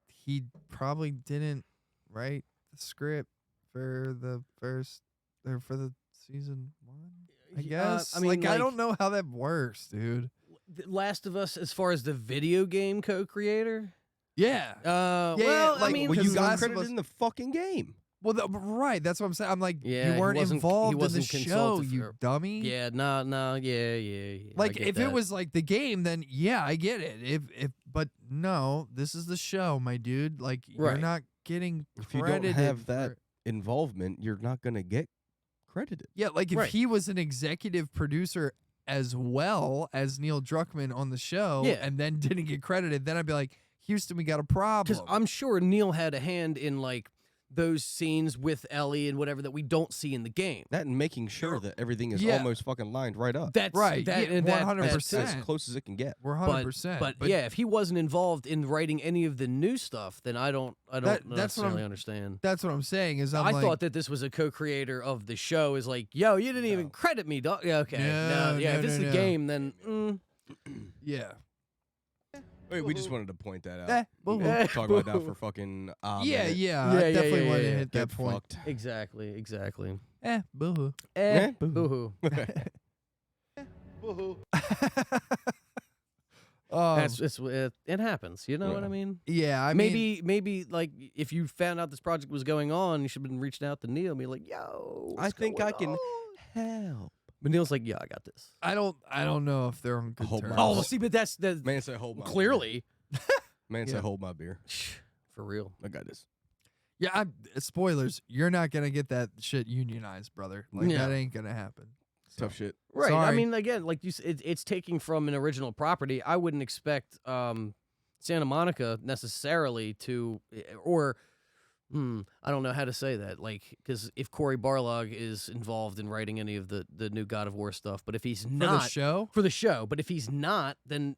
he probably didn't write the script for the first or for the season 1. I guess. I mean, I don't know how that works, dude. The Last of Us, as far as the video game co-creator. Yeah. Well, like, I mean, Well, you because got Last of credited Us- in the fucking game. Well, right. That's what I'm saying. I'm like, Yeah, you weren't he involved in the wasn't show, consulted you for- dummy. yeah, no, yeah. I Like get if that. it was like the game, then yeah, I get it. But no, this is the show, my dude. Like you're Right. not getting If you credited. don't have that for- involvement, you're not gonna get credited. yeah, like if Right. he was an executive producer as well as Neil Druckmann on the show, Yeah. and then didn't get credited, then I'd be like, Houston, we got a problem. because I'm sure Neil had a hand in like those scenes with Ellie and whatever that we don't see in the game. That and making sure that everything is Yeah. almost fucking lined right up. That's Right, That, yeah, and that- 100%. As close as it can get. We're But, 100%. but yeah, if he wasn't involved in writing any of the new stuff, then I don't that's what necessarily I'm- understand. that's what I'm saying. Is I like, thought that this was a co-creator of the show. Is like, yo, you didn't even credit me, dog. Yeah, okay, No, yeah. no, If this is no, the no. game, then yeah. Wait, we just wanted to point that out. Eh, We boo-hoo. won't talk about that for fucking. Yeah, minute. yeah. Yeah, I yeah, definitely yeah, wanted yeah. to hit that Get point. fucked. exactly. Boo-hoo. Boo-hoo. It happens. You know what I mean? Yeah, I mean, Maybe like if you found out this project was going on, you should have been reaching out to Neil and be like, "Yo, I what's think going I can on?" help. But Neil's like, "Yeah, I got this." I don't know if they're on good Hold terms. my- Oh, see, but that's Man said hold my clearly beer. Man Yeah. said hold my beer. for real. I got this. Yeah, spoilers. You're not gonna get that shit unionized, brother. Like Yeah. that ain't gonna happen. Tough shit. Right. I Sorry. mean, again, like you said, it's taking from an original property. I wouldn't expect Santa Monica necessarily to, or I don't know how to say that. Like, because if Cory Barlog is involved in writing any of the new God of War stuff, but if he's For not the show, for the show, but if he's not, then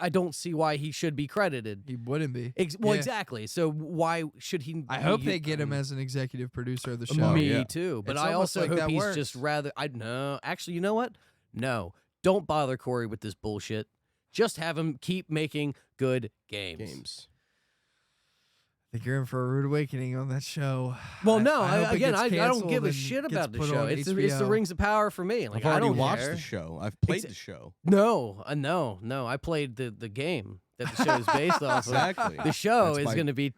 I don't see why he should be credited. he wouldn't be. Well, Yeah. exactly. So why should he? I hope be- they get him as an executive producer of the show. Me yeah. too, but It's I almost also like hope that he's works. just rather. I no, actually, you know what? No, don't bother Corey with this bullshit. Just have him keep making good games. I think you're in for a rude awakening on that show. Well, no, I hope it again, gets I don't canceled give a and shit gets about the put show. on It's the HBO. Rings of Power for me. Like I've already I don't watched care. the show. I've played Exa- the show. No, no. I played the game that the show is based off of. Exactly. The show That's is my- going to be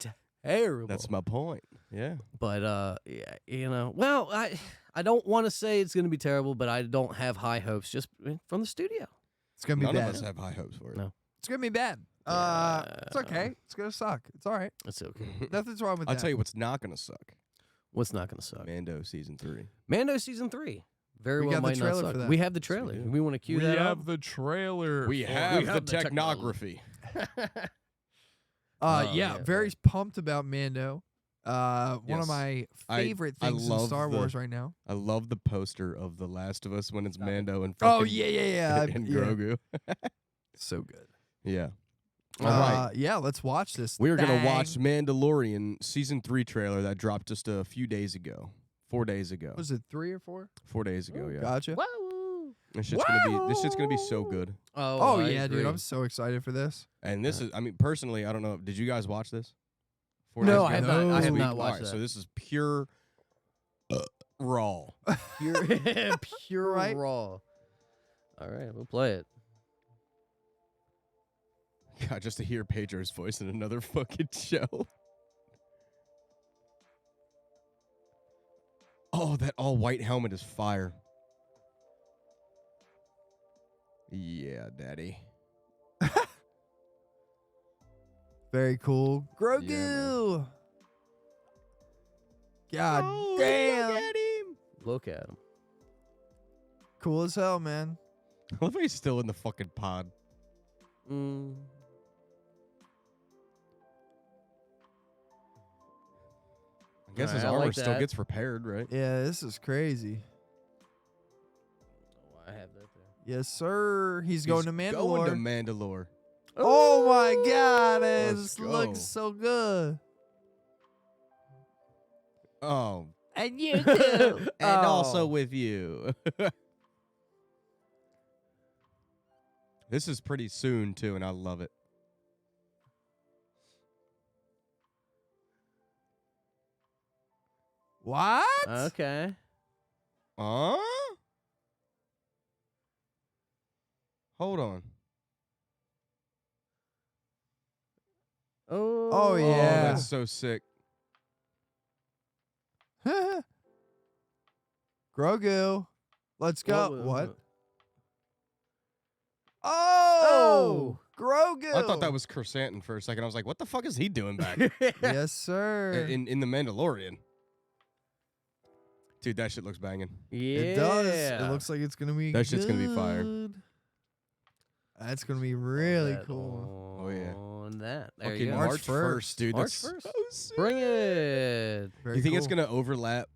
terrible. That's my point. Yeah. But yeah, well, I don't want to say it's going to be terrible, but I don't have high hopes just from the studio. It's gonna be None bad. of us have high hopes for it. No. It's gonna be bad. It's okay. It's gonna suck. It's all right. It's okay. Nothing's wrong with I'll that. tell you what's not going to suck. What's not going to suck? Mando season 3. Mando season 3. Very We well got the might not trailer suck. for that. We have the Yes, we trailer. do. We want to cue We that have up. the trailer. We for- have the the technography. Oh, yeah, yeah, very pumped about Mando. One Yes. of my I- favorite I things in love Star the- Wars right now. I love the poster of The Last of Us when it's Mando and Oh fucking yeah. and Yeah. Grogu. So good. Yeah. All right. Yeah, let's watch this. We're going to thing. watch Mandalorian season 3 trailer that dropped just a few days ago. 4 days ago. Was it 3 or 4? 4 days ago, yeah. Gotcha. Woo! This shit's gonna be so good. Oh I yeah, dude, agree. I'm so excited for this. And this is, I mean, personally, I don't know. Did you guys watch this? 4 No, days I ago? have not. I This have week? not watched Alright, that. So this is pure raw. Pure Right? raw. All right, we'll play it. God, just to hear Pedro's voice in another fucking show. Oh, that all white helmet is fire. Yeah, daddy. Very cool. Grogu. God damn. Look at him. Cool as hell, man. I love how he's still in the fucking pod. Mm. I guess his Alright, I armor like still that. gets repaired, right? Yeah, this is crazy. Oh, I have that there. Yes, sir. He's going to Mandalore. Going to Mandalore. Oh my God, Let's it looks go. so good. Oh, And you too. and Oh. also with you. This is pretty soon too, and I love it. What? Okay. Huh? Hold on. Oh. Oh, Oh, yeah. that's so sick. Grogu. Let's go. Whoa, What? whoa. Oh, Grogu. I thought that was Chrysanthemum for a second. I was like, what the fuck is he doing back Yes, sir. in the Mandalorian? Dude, that shit looks banging. Yeah. It does. It looks like it's gonna be. That shit's gonna be fire. good. That's gonna be really That cool. Oh, yeah. On that. There Fucking you go. March 1st, dude. March That's 1st. so sick. Bring it. Very Do you think it's cool. gonna overlap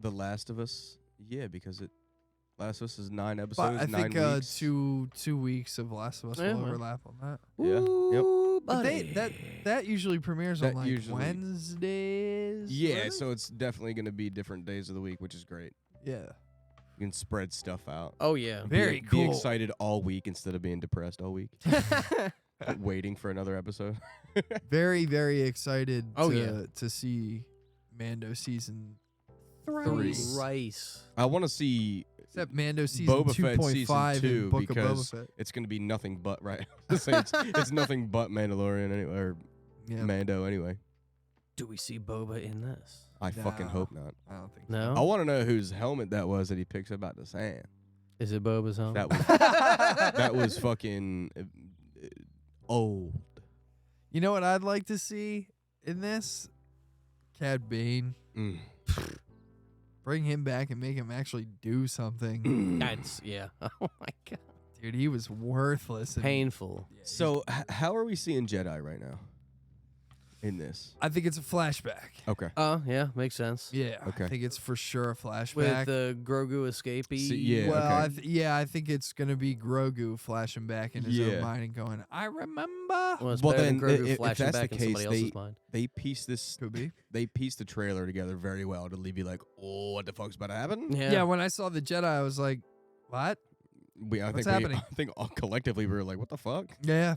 The Last of Us? Yeah, because Last of Us is 9 episodes, But I 9 think weeks. 2 weeks of Last of Us Yeah, will well. overlap on that. Yeah. Yep. Ooh, But buddy. that usually premieres That on like usually- Wednesdays. Yeah, really? so it's definitely gonna be different days of the week, which is great. yeah. You can spread stuff out. Oh yeah. Very Be cool. excited all week instead of being depressed all week, waiting for another episode. Very, very excited Oh, to, yeah. to see Mando season 3. Rice. I want to see. Except Mando season Boba Fett 2.5 season 2 and Book of because Boba Fett. it's gonna be nothing but right. It's nothing but Mandalorian anyway, or Yeah, Mando anyway. Do we see Boba in this? I fucking No. hope not. I don't think No. I want to know whose helmet that was that he picks up out the sand. Is it Boba's home? That was that was fucking old. You know what I'd like to see in this? Cad Bane. Mm. Bring him back and make him actually do something. That's yeah. Oh my god. Dude, he was worthless. Painful. So how are we seeing Jedi right now in this? I think it's a flashback. Okay. Yeah, makes sense. Yeah. Okay. I think it's for sure a flashback. With the Grogu escapee. Yeah, well, okay. I think it's gonna be Grogu flashing back in his Yeah. own mind and going, "I remember." Well, it's Well, better than then, Grogu if flashing that's back the in somebody case, else's mind. They pieced this. Could be. They pieced the trailer together very well to leave you like, oh, what the fuck's about to happen? Yeah. When I saw the Jedi, I was like, "What?" What's happening? I think all collectively we were like, what the fuck? Yeah.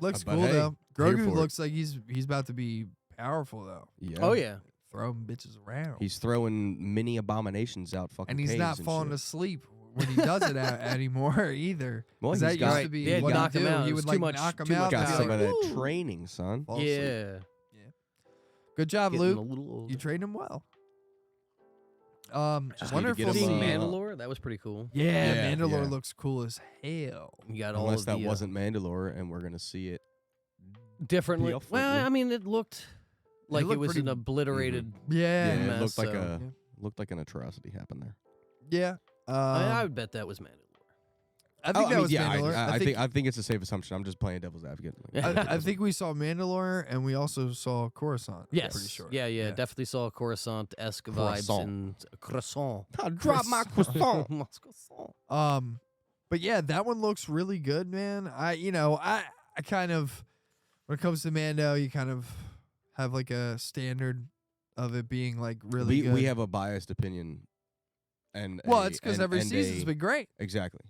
Looks But cool hey, though. here Grogu for it. looks like he's about to be powerful though. Yeah. Oh yeah. Throwing bitches around. He's throwing mini abominations out fucking. and he's caves not and falling shit. asleep when he does it anymore either. Well, 'Cause he's that got- used to be Yeah, what knock he'd him do. out. He It would was like too much- knock him too out. much and Got be some like, of that "Woo!" training, son. Fall asleep. Yeah. Good job, Getting a Luke. little older. You trained him well. Just Wonder need to if get we'll him, Seeing see. Mandalore, that was pretty cool. Yeah, Yeah, Mandalore yeah. looks cool as hell. You got all Unless of that the, wasn't Mandalore, and we're gonna see it. differently. differently. Well, I mean, it looked like it looked was pretty- an obliterated. Yeah, Yeah, it mess, looked like so- looked like an atrocity happened there. yeah. I would bet that was Mandalore. I think that was yeah, Mandalore. I think it's a safe assumption. I'm just playing devil's advocate. I think we saw Mandalore and we also saw Coruscant. Yes. I'm pretty sure. Yeah. Definitely saw Coruscant-esque vibes Croissant. in croissant. I'll drop my croissant. Croissant. But yeah, that one looks really good, man. I kind of, when it comes to Mando, you kind of have like a standard of it being like really good. We have a biased opinion, and it's because every and season's been great. exactly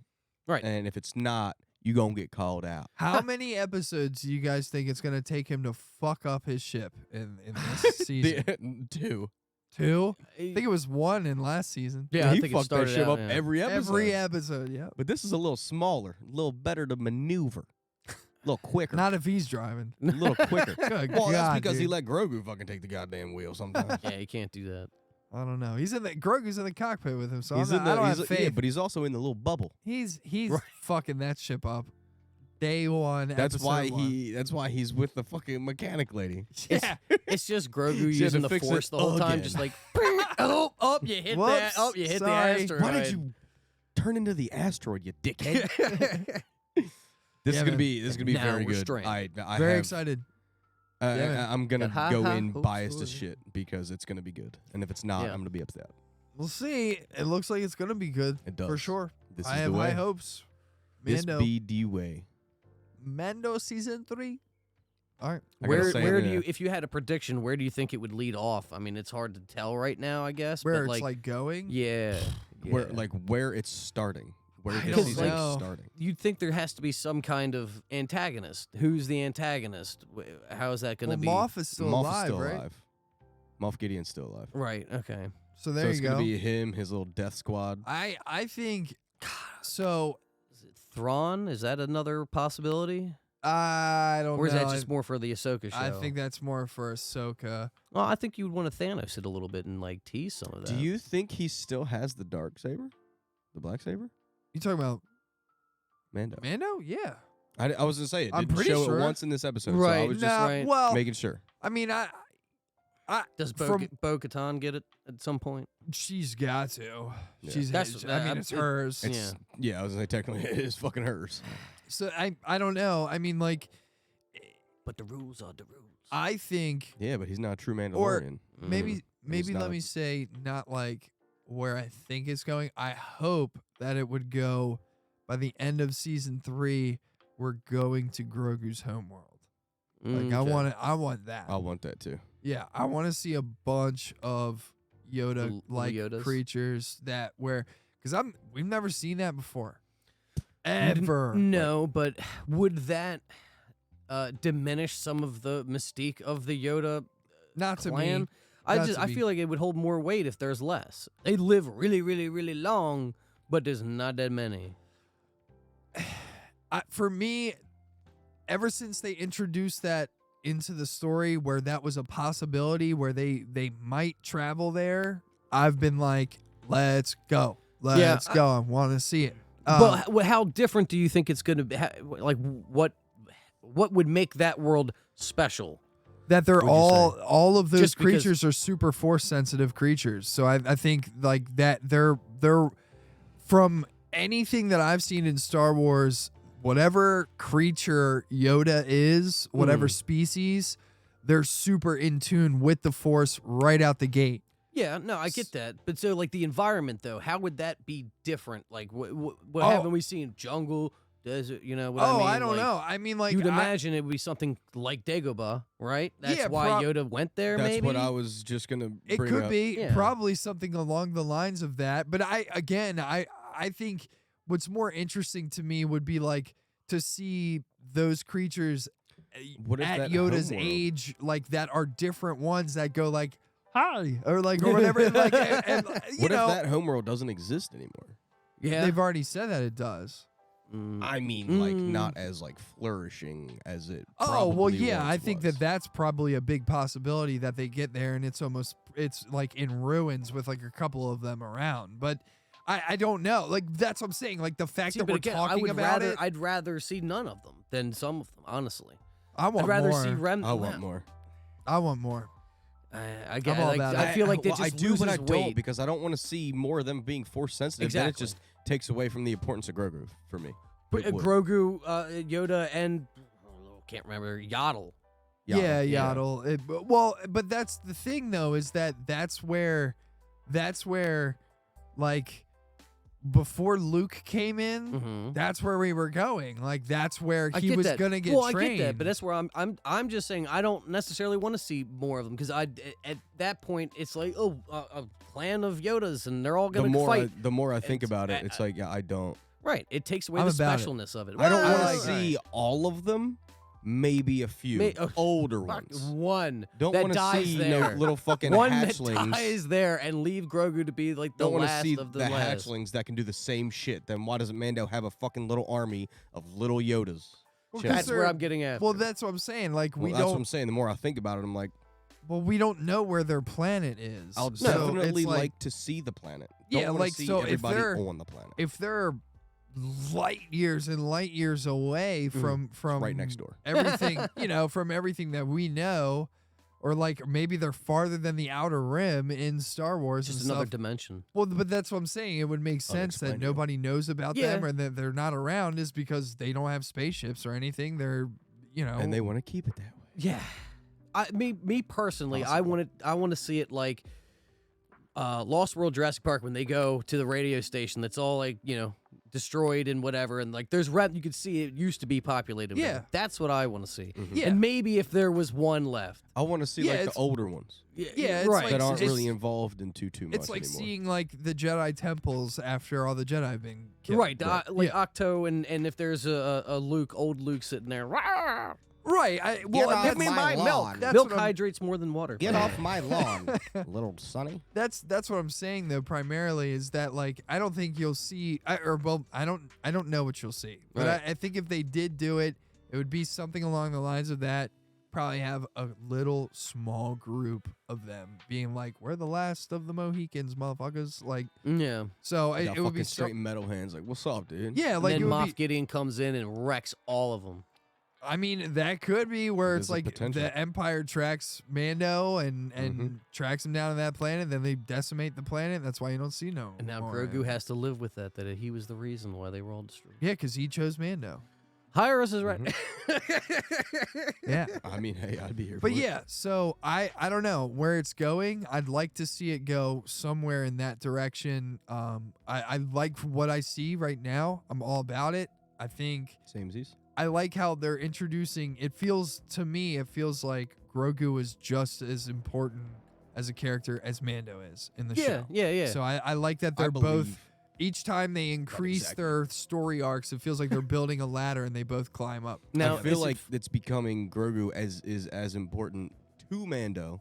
Right. And if it's not, you gonna get called out. How many episodes do you guys think it's gonna take him to fuck up his ship in this season? 2. 2? I think it was 1 in last season. Yeah, I he think it fucked that started ship out, up yeah. every episode. Every episode, yeah. But this is a little smaller, a little better to maneuver, a little quicker, Not if he's driving. a little quicker. Good Well, that's God, because he dude. let Grogu fucking take the goddamn wheel sometimes. Yeah, you can't do that. I don't know. Grogu's in the cockpit with him, so He's I in don't have yeah, faith. but he's also in the little bubble. He's fucking that ship up. Day 1. That's episode why 1. That's why he's with the fucking mechanic lady. Yeah. It's just Grogu She had using to the fix it Force the whole time, again. just like, you hit Whoops, that. Oh, you hit sorry. the asteroid. Why did you turn into the asteroid, you dickhead? This Yeah, is gonna man. be Now very we're good. straight. I Very have, excited. Yeah, man. I'm gonna Ha, go ha, in ho, biased ho. as shit because it's gonna be good, and if it's not, Yeah. I'm gonna be upset. We'll see. It looks like it's gonna be good. It does For sure. This I is have the way. high hopes. This Mando. be the way. Mando season 3. All right. I gotta Where say, do yeah. you, if you had a prediction, where do you think it would lead off? I mean, it's hard to tell right now, I guess. Where but it's like going. yeah, Where yeah. where it's starting, where I this don't season know. is starting. You'd think there has to be some kind of antagonist. Who's the antagonist? How is that going to Well, be? Moff is still Moff alive, is still right? alive. Moff Gideon's still alive. Right. Okay. So there so you it's go. gonna be him, his little death squad. I think so. Is it Thrawn? Is that another possibility? I don't Or is know. that just more for the Ahsoka show? I think that's more for Ahsoka. Well, I think you would want to Thanos it a little bit and like tease some of that. Do you think he still has the dark saber, the black saber? You talking about Mando. Mando? Yeah. I was gonna say it I'm didn't pretty show sure. it once in this episode, so I Right, was just Nah, right. well, making sure. I mean, Does from Bo-Katan get it at some point? she's got to. Yeah. She's. I mean, it's hers. Yeah, I was gonna say technically it is fucking hers. So I don't know. I mean, like, But the rules are the rules. I think Yeah, but he's not a true Mandalorian. or maybe He's let not. me say not like where I think it's going. I hope that it would go by the end of season 3. We're going to Grogu's homeworld. Like I want that. I want that too. Yeah, I want to see a bunch of Yoda like Yodas? creatures because we've never seen that before. Ever. No, but would that diminish some of the mystique of the Yoda Not to clan? me. I Not to me. feel like it would hold more weight if there's less. They live really, really, really long, but there's not that many. For me, ever since they introduced that into the story where that was a possibility where they might travel there, I've been like, let's go. Let's go. I want to see it. But how different do you think it's going to be? Like, what would make that world special? That they're would you say? all of those Just because- creatures are super force sensitive creatures. So I think like that they're from anything that I've seen in Star Wars, whatever creature Yoda is, whatever species, they're super in tune with the force right out the gate. Yeah, no, I get that. But so, like, the environment, though, how would that be different? Like, what Oh. haven't we seen? Jungle, desert, you know what I mean? I don't Like, know. I mean, like you'd imagine it would be something like Dagobah, right? That's Yeah, why Yoda went there, That's maybe? what I was just gonna it bring could up. be Yeah. probably something along the lines of that. But I think what's more interesting to me would be like to see those creatures What if at that Yoda's homeworld- age, like that are different ones that go like hi or like or whatever. And, like and, you What know, if that homeworld doesn't exist anymore? Yeah. they've already said that it does. I mean, like not as like flourishing as it. Oh well, probably yeah. I once think was. that's probably a big possibility that they get there and it's like in ruins with like a couple of them around. But I don't know. Like that's what I'm saying. Like the fact See, that but we're again, talking about it. I'd rather see none of them than some of them, honestly. I want I'd rather more. see I want more. I want more. I get. all Like, about I it. feel like they well, just I do, but I loses don't weight. because I don't want to see more of them being force sensitive. Then it Exactly. just takes away from the importance of Grogu for me. But, It would. Grogu, Yoda, and can't remember Yaddle. Yeah, yeah. Yaddle. But that's the thing though, is that's where, like, before Luke came in, that's where we were going. Like that's where I he get was that. gonna get well, trained. I get that, but that's where I'm just saying I don't necessarily want to see more of them because at that point it's like a clan of Yodas and they're all The gonna more fight. the more I think It's- about it, it's like I don't. Right, it takes away I'm the about it. specialness of it. I don't want Right. to see all of them. Maybe a few older Fuck, ones. one Don't that want to dies see there. no little fucking one hatchlings. that dies there and leave Grogu to be like the Don't want to last see of the the last. hatchlings that can do the same shit. Then why doesn't Mando have a fucking little army of little Yodas? Well, 'cause That's where they're- I'm getting at. Well, that's what I'm saying. Like Well, we that's what don't. I'm saying. The more I think about it, I'm like, Well, we don't know where their planet is. I'll So definitely it's like to see the planet. Yeah, Don't wanna like, see so if everybody they're- on the planet. if they're light years and light years away from right next door. everything, from everything that we know, or like maybe they're farther than the outer rim in Star Wars just and another stuff. dimension. Well, but that's what I'm saying. It would make sense that Unexplained. nobody knows about Yeah. them or that they're not around is because they don't have spaceships or anything. They're, And they want to keep it that way. Yeah, me personally, I want to see it like Lost World Jurassic Park when they go to the radio station that's all like destroyed and whatever, and like there's you could see it used to be populated. with Yeah. it. That's what I want to see. Yeah. And maybe if there was one left. I want to see Yeah, like the it's- older ones Yeah, it's right. like- that aren't it's- really involved in too much it's like anymore. seeing like the Jedi temples after all the Jedi have been killed. Right, like Yeah. Octo, and if there's a old Luke sitting there, "Rawr!" Right. off my lawn. That's milk what I'm- hydrates more than water. Get off my lawn, little Sonny. That's what I'm saying though. Primarily is that like I don't think you'll see, I don't know what you'll see, but Right. I think if they did do it, it would be something along the lines of that. Probably have a little small group of them being like, "We're the last of the Mohicans, motherfuckers." Like, Yeah. so it Got would be fucking straight metal hands. Like, what's up, dude? yeah, And like then it would Moff be. Gideon comes in and wrecks all of them. I mean, that could be where it's There's a like potential. the Empire tracks Mando and tracks him down to that planet. Then they decimate the planet. That's why you don't see no. And now more Grogu Mando. has to live with that he was the reason why they were all destroyed. Yeah, because he chose Mando. Hyros is right. Yeah. I mean, hey, I'd be here. But for it. yeah, so I don't know where it's going. I'd like to see it go somewhere in that direction. I like what I see right now. I'm all about it. I think Samesies. I like how they're introducing. It feels like Grogu is just as important as a character as Mando is in the show. Yeah. So I like that they're both. believe Each time they increase exactly. their story arcs, it feels like they're building a ladder and they both climb up. Now, I feel is like it's becoming Grogu is as important to Mando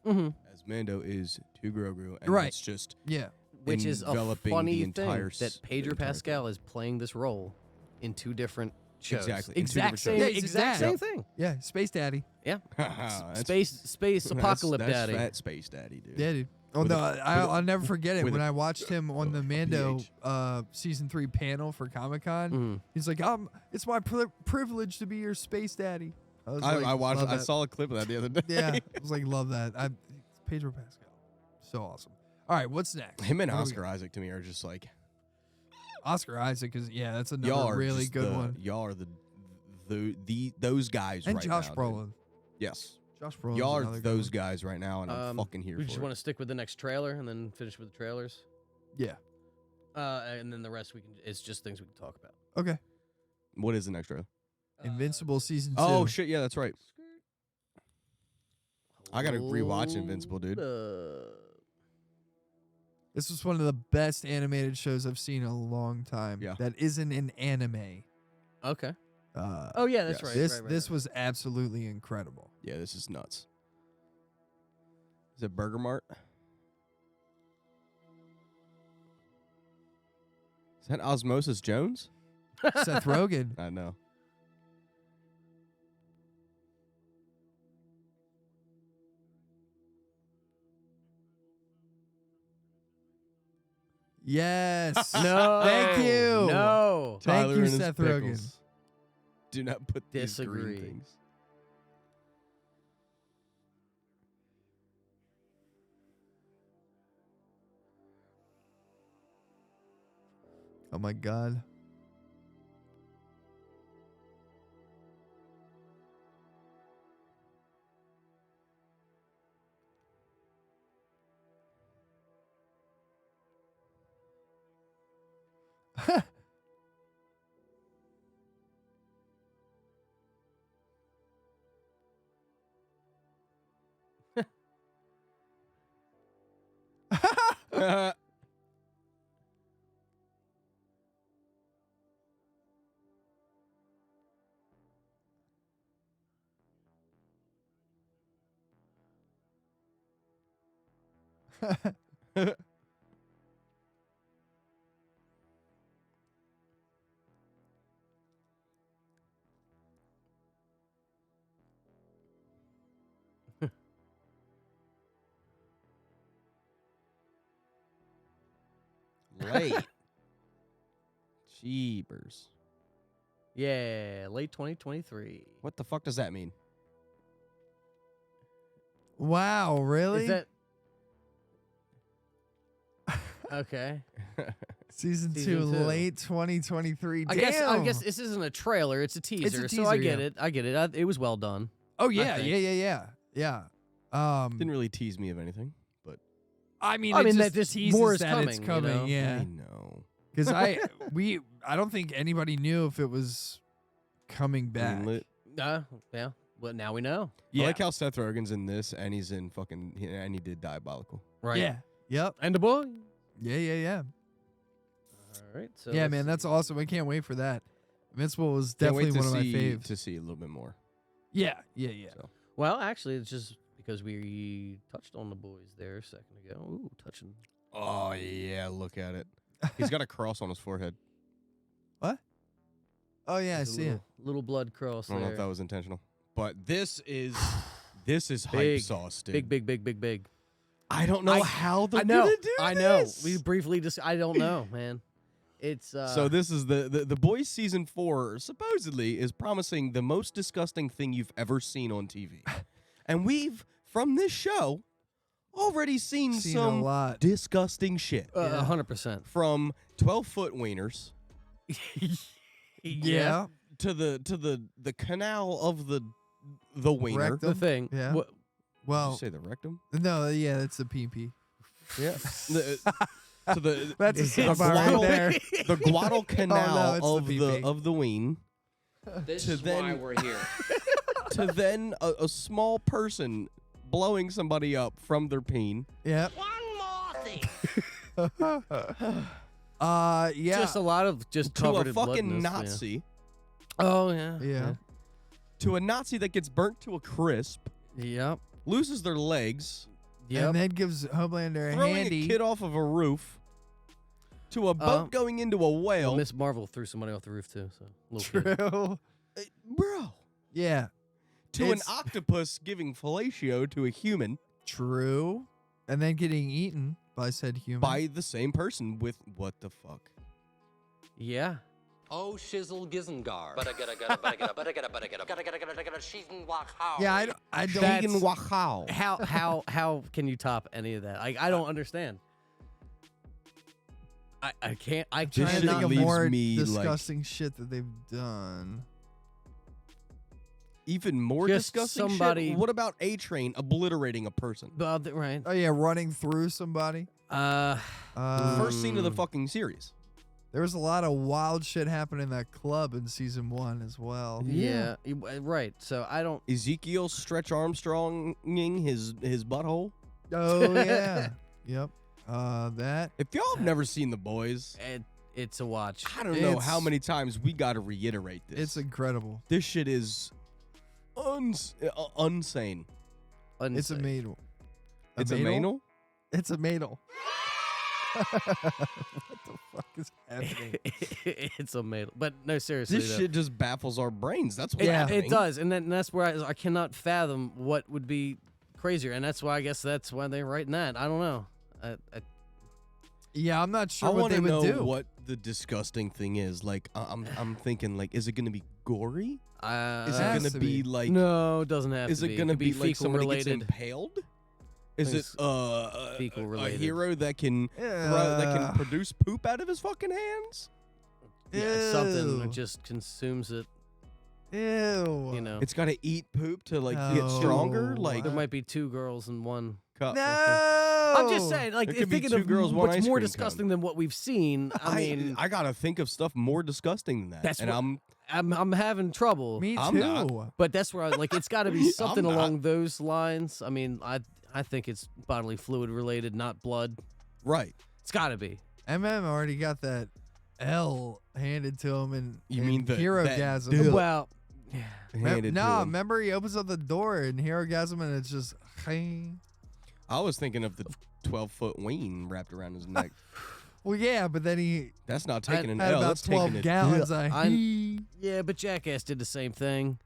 as Mando is to Grogu, and Right. it's just Yeah. which is a enveloping funny the entire thing that the Pedro entire Pascal is playing this role in 2 different shows. Exactly, in two Exact different same, shows. Yeah, he's exact that. same thing. Yeah. Space Daddy. Yeah. That's- Space apocalypse that's daddy. Fat space daddy, dude. Yeah, dude. Oh With no, a- I'll never forget it with when a- I watched him on the a Mando PH. season 3 panel for Comic-Con. Mhm. He's like, it's my privilege to be your space daddy. was I like, watched. love I that. saw a clip of that the other day. Yeah, I was like, love that. It's Pedro Pascal, so awesome. All right, what's next? Him and What do we Oscar got? Isaac to me are just like Oscar Isaac is that's y'all another are really just good one. Y'all are those guys And right Josh now. Brolin. Dude. Yes, Josh Brolin. y'all are those guys right now, and I'm fucking here We for just it. want to stick with the next trailer and then finish with the trailers. Yeah. And then the rest it's just things we can talk about. Okay. What is the next trailer? Invincible season 2. Oh shit! Yeah, that's right. I gotta rewatch Invincible, dude. This was one of the best animated shows I've seen in a long time. Yeah. That isn't an anime. Okay. Uh, Oh yeah, that's yes. right. this right, this was absolutely incredible. Yeah, this is nuts. Is it Burger Mart? Is that Osmosis Jones? Seth Rogen. I know. Yes. No. Thank you. No. Thank Tyler you, and his Seth Rogen. pickles. Do not put these Disagree. green things. Oh my god. Late. Jeebers. Yeah, late 2023. What the fuck does that mean? Wow, really? Is that okay? Season 2, Season 2. late 2023. I guess this isn't a trailer; it's a teaser. So I teaser, get yeah. it. I get it. It was well done. Oh yeah, think. yeah. Didn't really tease me of anything, but I mean, I it mean, just that this teases more is that it's coming, you know? yeah. I know. Because I don't think anybody knew if it was coming back. Greenlit. Yeah. Well, now we know. I like how Seth Rogen's in this, and he's in and he did Diabolical. Right. Yeah. Yep. And the boy. Yeah. All right. So Yeah, let's man, that's see. awesome. I can't wait for that. Invincible was Can't wait definitely to one of my see faves. to see a little bit more. Yeah. So. Well, actually, it's just because we touched on the boys there a second ago. Ooh, touching. Oh yeah, look at it. He's got a cross on his forehead. What? Oh yeah, I There's a see it. little blood cross I don't know there. if that was intentional, but this is hype Big, sauce, dude. Big. I don't know how they're I know. gonna do I know. this. We briefly just. I don't know, man. It's So this is the Boys season 4 supposedly is promising the most disgusting thing you've ever seen on TV, and we've from this show already seen a some lot. disgusting shit 100%. from 12-foot wieners Yeah. to the canal of the wiener. Rectum. The thing. Yeah. Did Well, you say the rectum? no, yeah, that's the PP. Yeah. To the That's a the soundbite right there. the Guadal canal it's of the the PP. of the ween. This To is why then- we're here. To then a small person blowing somebody up from their peen. Yep. One more thing. Yeah. Just a lot of just To covered a in fucking bloodness, yeah. Nazi. Oh, yeah. Yeah. To a Nazi that gets burnt to a crisp, Yep. loses their legs, Yep. And then gives Homelander a throwing handy. a kid off of a roof, to a boat going into a Well, whale. Miss Marvel threw somebody off the roof, too. So, little kid. True. Bro. Yeah. To an It's- octopus giving fellatio to a human True. And then getting eaten by said human. by the same person with what the fuck? Yeah. Oh, shizzle gizengar. Yeah, I don't. That's- Vegan wahao. How can you top any of that? I don't understand. I can't. I This trying to shit think cannot. of leaves more me, like- disgusting shit that they've done. Even more Just disgusting somebody- shit? What about A-Train obliterating a person? Right. Oh yeah, running through somebody. First scene of the Mm. fucking series. There was a lot of wild shit happening in that club in season 1 as well. Yeah. Right. So I don't. Ezekiel Stretch Armstronging his butthole. Oh yeah. Yep. That. If y'all have never seen The Boys, It's a watch. I don't know It's- how many times we got to reiterate this. It's incredible. This shit is unsane. It's a Unsane. madel. It's a manal? It's a madel. What the fuck is happening? It's a made. But no, seriously. This though. shit just baffles our brains. That's what's It, happening. it does, and that's where I cannot fathom what would be crazier, and that's why I guess that's why they're writing that. I don't know. Yeah, I'm not sure I what want they to would know do. what the disgusting thing is. Like, I'm thinking, like, is it going to be gory? Is it has going to to be be. like? no, it doesn't have Is to it be. going to could be like fecal somebody related. gets impaled? Is it Things fecal a related. hero that can that can produce poop out of his fucking hands? Yeah, something that Ew. just consumes it. Ew. You know, It's got to eat poop to like get No. stronger. Like, there might be two girls in one. cup. No. I'm just saying, like, There could be thinking two of girls, one what's ice more cream disgusting cone. than what we've seen. I mean, I gotta think of stuff more disgusting than that. That's and what- I'm I'm having trouble. Me I'm not. too. But that's where it's got to be something not. along those lines. I mean, I think it's bodily fluid related, not blood. right. It's got to be. MM already got that L handed to him in, You in mean that Hero-gasm. dill Well, handed to him. remember he opens up the door in Hero-gasm and it's just I was thinking of the 12-foot ween wrapped around his neck. well, yeah, but then he That's not taking an had L. about That's taking 12 a gallons dip. of yeah, but Jackass did the same thing.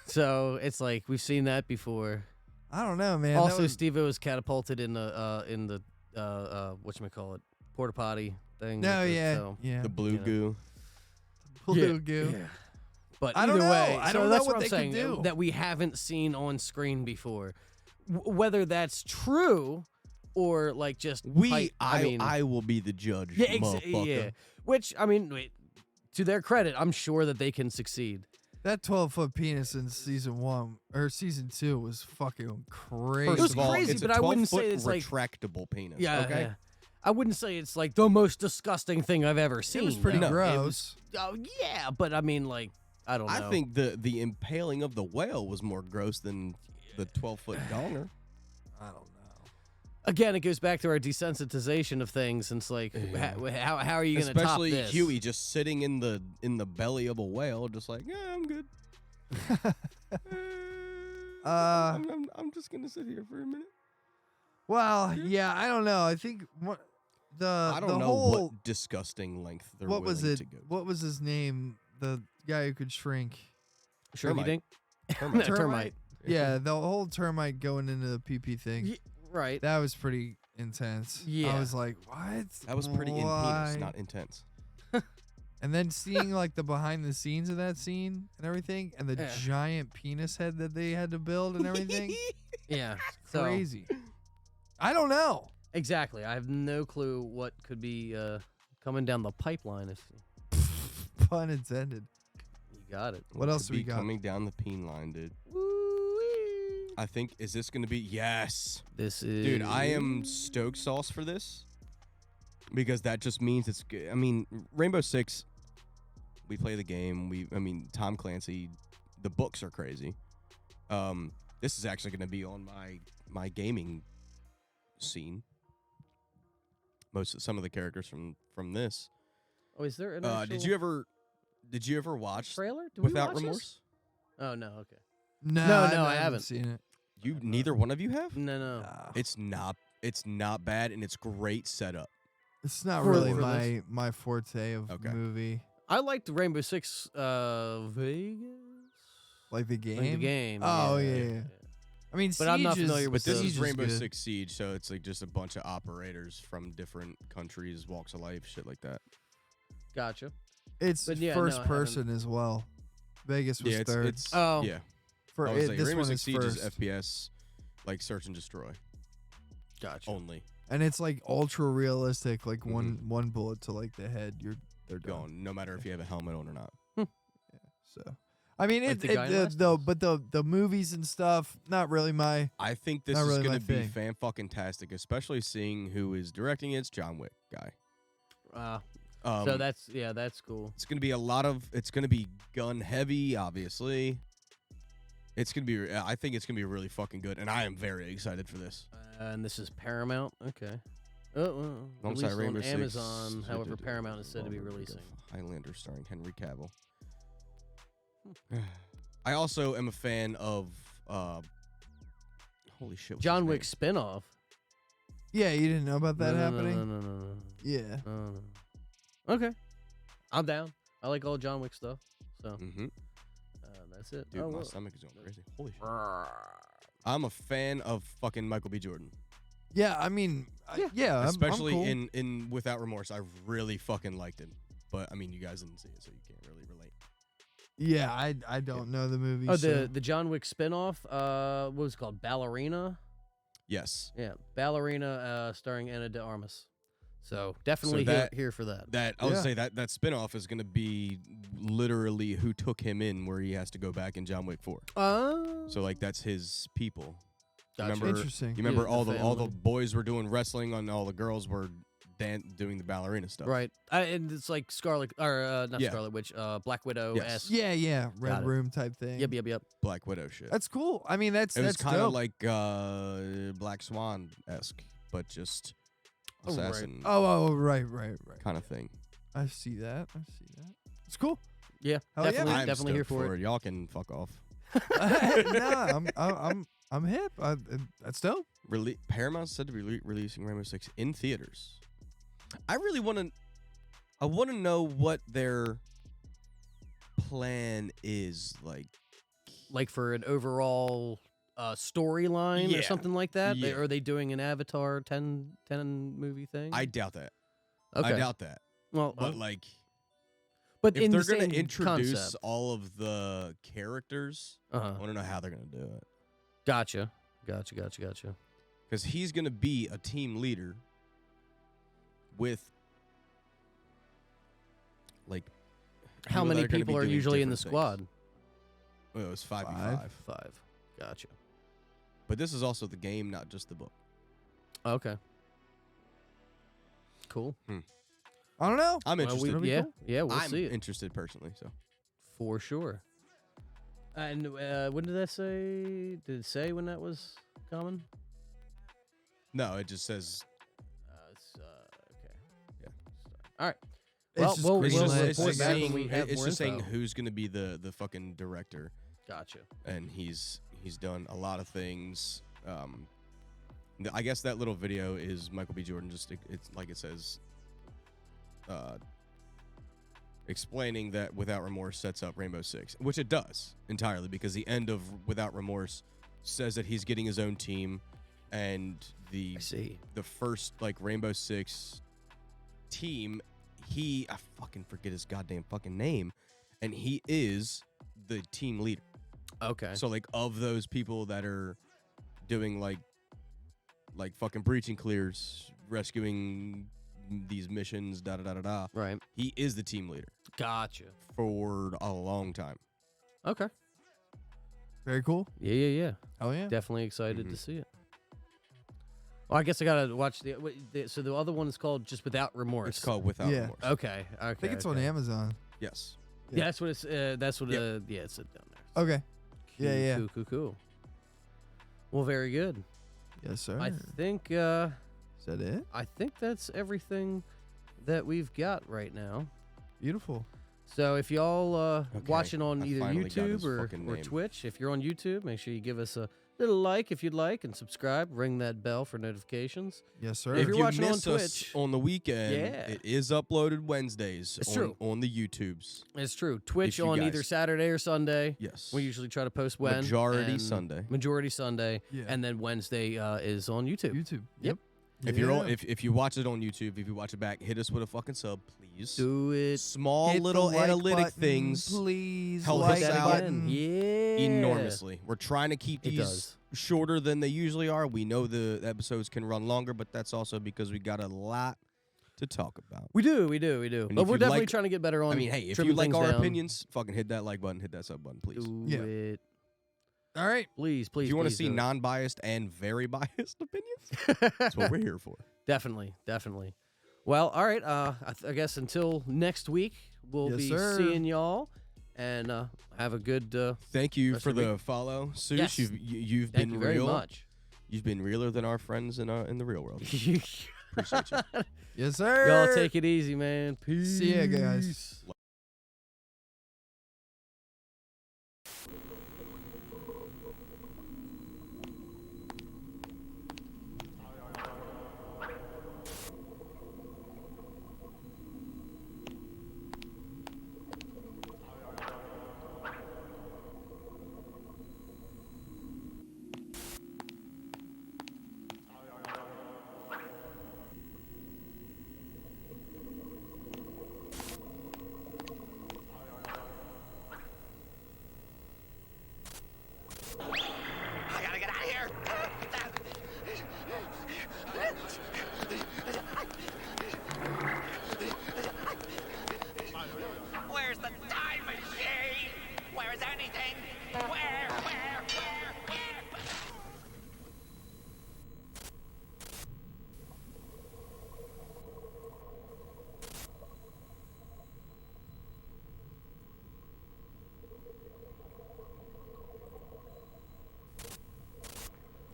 So it's like we've seen that before. I don't know, man. Also, Steve-O was catapulted in the whatchamacallit, porta potty thing. No, with it, yeah, so, yeah. The blue You know. goo. Blue goo. yeah. But I either don't know. way, I so don't know that's what I'm they could saying do. that we haven't seen on screen before. Whether that's true or like just hype, I will be the judge, yeah, motherfucker. yeah. Which I mean, to their credit, I'm sure that they can succeed. That 12-foot penis in season 1 or season 2 was fucking crazy. It was First of all, crazy, it's but a I wouldn't 12-foot say it's like retractable penis. yeah, okay. yeah. I wouldn't say it's like the most disgusting thing I've ever seen. It was pretty though. gross. Oh yeah, but I mean, like I don't know. I think the impaling of the whale was more gross than the 12-foot donger. I don't know. Again, it goes back to our desensitization of things. And it's like, how are you going to top Especially this? Huey just sitting in the belly of a whale, just like, yeah, I'm good. I'm just gonna sit here for a minute. Well, yeah, I don't know. I think I don't the know whole what disgusting length they're what was willing it? to go. What was his name? The guy who could shrink. Sure, you Termite. think? Termite. Termite. Yeah, the whole termite going into the PP thing. Right. That was pretty intense. Yeah. I was like, what? That was pretty in Why? penis, not intense. And then seeing like the behind the scenes of that scene and everything, and the giant penis head that they had to build and everything. Yeah. Crazy. I don't know. Exactly. I have no clue what could be coming down the pipeline. If Pun intended. you got it. What else do we Be got? coming down the peen line, dude. I think, is this going to be? Yes. This is. Dude, I am stoked sauce for this. Because that just means it's good. I mean, Rainbow Six, we play the game. Tom Clancy, the books are crazy. This is actually going to be on my gaming scene. Some of the characters from this. Oh, is there an actual Did you ever watch trailer? Did Without we watch Remorse? This? Oh no. Okay. No, I haven't seen it. Neither one of you have? No. It's not bad, and it's great setup. It's not For really this. my forte of movie. I liked Rainbow Six Vegas. Like the game? Like the game. Oh, yeah. I mean, but I'm not Siege familiar with But this the is Rainbow good. Six Siege, so it's like just a bunch of operators from different countries, walks of life, shit like that. Gotcha. It's But yeah, first no, I person as well. Vegas was Yeah, third. it's Oh. yeah. For I was it, like, this Rainbow one Six is Siege first. is FPS, like search and destroy Gotcha. only. And it's like ultra realistic, like one bullet to like the head, they're done. Gone, no matter if you have a helmet on or not. So, I mean, Like the guy in Last but the movies and stuff, not really my. I think this Not is really going my to be thing. fan-fucking-tastic, especially seeing who is directing it. It's John Wick guy. So that's cool. It's going to be it's going to be gun heavy, obviously. It's going to be, I think it's going to be really fucking good, and I am very excited for this. And this is Paramount. Okay. Oh, Alongside released Rainbow on Six, Amazon. However, Paramount is said to be releasing. Highlander starring Henry Cavill. I also am a fan of, holy shit. what's John his Wick name? spinoff. Yeah, you didn't know about that happening. No. Yeah. Okay. I'm down. I like all John Wick stuff. So Mm-hmm. that's it. Dude, my stomach is going crazy. Holy shit. I'm a fan of fucking Michael B. Jordan. Yeah, I mean, yeah, Especially I'm cool. in Without Remorse. I really fucking liked it. But, I mean, you guys didn't see it, so you can't really relate. Yeah, I don't know the movie. Oh, so. the John Wick spinoff. What was it called? Ballerina. Yes. Yeah, Ballerina, starring Ana de Armas. So definitely here for that. I would say that spinoff is going to be literally who took him in, where he has to go back in John Wick 4. So like that's his people. Gotcha. Remember, Interesting. You remember Yeah, all the the family. boys were doing wrestling, and all the girls were doing the ballerina stuff. Right. And it's like Scarlet, or not Yeah. Scarlet Witch, Black Widow. Yes. Yeah, Got Red it. Room type thing. Yep. Black Widow shit. That's cool. I mean, that's It was kind of dope. like Black Swan esque, but just Oh, right. assassin right. kind of thing. I see that. It's cool. Yeah, Hell yeah. definitely, I'm definitely here stoked for it. Y'all can fuck off. I'm hip. That's dope. Paramount's said to be releasing Rainbow Six in theaters. I really want to. I want to know what their plan is like. Like for an overall storyline or Yeah. something like that. Yeah. Are they doing an Avatar 10 movie thing? I doubt that. okay. I doubt that. Well, But like, but if in they're the going same to introduce concept. all of the characters, I Uh-huh. want to know how they're going to do it. Gotcha. Because he's going to be a team leader with, like, How people that many are gonna be people are doing usually in the different squad? things. Well, it was 5v5. 5. Gotcha. But this is also the game, not just the book. Okay. Cool. I don't know. I'm interested. We'll I'm see it interested personally. So for sure. And when did that say? Did it say when that was coming? no, it just says Okay. Yeah. All right. It's Well, just we'll green report light. it's just back when saying, we have it's more just saying info. who's going to be the fucking director, Gotcha. and he's done a lot of things. I guess that little video is Michael B. Jordan. Just it's like it says, explaining that Without Remorse sets up Rainbow Six, which it does entirely, because the end of Without Remorse says that he's getting his own team, and I see. the first like Rainbow Six team, I fucking forget his goddamn fucking name, and he is the team leader. Okay. So like of those people that are doing like fucking breaching clears, rescuing these missions, da da da da da. Right. He is the team leader Gotcha. for a long time. Okay. Very cool. Yeah. Oh yeah. Definitely excited Mhm. to see it. Well, I guess I gotta watch so the other one is called Just Without Remorse. It's called Without Yeah. Remorse. Okay. I think it's on okay. Amazon. Yes. Yeah, that's what it's. That's what. Yep. Yeah, it's down there. Okay. Yeah. Cool. Well, very good. Yes, sir. I think. Is that it? I think that's everything that we've got right now. Beautiful. So if y'all Okay, watching on I either finally got his YouTube or fucking name. Twitch, if you're on YouTube, make sure you give us a little like if you'd like and subscribe. Ring that bell for notifications. Yes, sir. If you're you watching on miss us Twitch- on the weekend, Yeah. it is uploaded Wednesdays It's on, true. on the YouTubes. It's true. Twitch you on guys- either Saturday or Sunday. Yes. We usually try to post when. Majority and Sunday. Majority Sunday. Yeah. And then Wednesday is on YouTube. YouTube. Yep. If you're on, if you watch it on YouTube, if you watch it back, hit us with a fucking sub, please. Do it. Small Hit the little like analytic button, things please. help like us that out again. button. Yeah. enormously. We're trying to keep It these does. shorter than they usually are. We know the episodes can run longer, but that's also because we got a lot to talk about. We do. But if we're you definitely like- trying to get better on. I mean, hey, if you trimming like things our down. opinions, fucking hit that like button, hit that sub button, please. Do Yeah. it. All right. Please. If you want to please see do it. non-biased and very biased opinions, that's what we're here for. Definitely. Well, all right. I guess until next week, we'll Yes, be sir. seeing y'all, and have a good. Thank you Rest for of the the follow, Sush. Yes. You've Thank been you very real. much. You've been realer than our friends in the real world. Appreciate you. Yes, sir. Y'all take it easy, man. Peace. See ya, guys. I gotta get out of here. Where's the time machine? Where is anything? Where?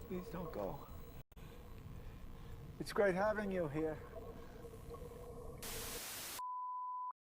Please don't go. It's great having you here.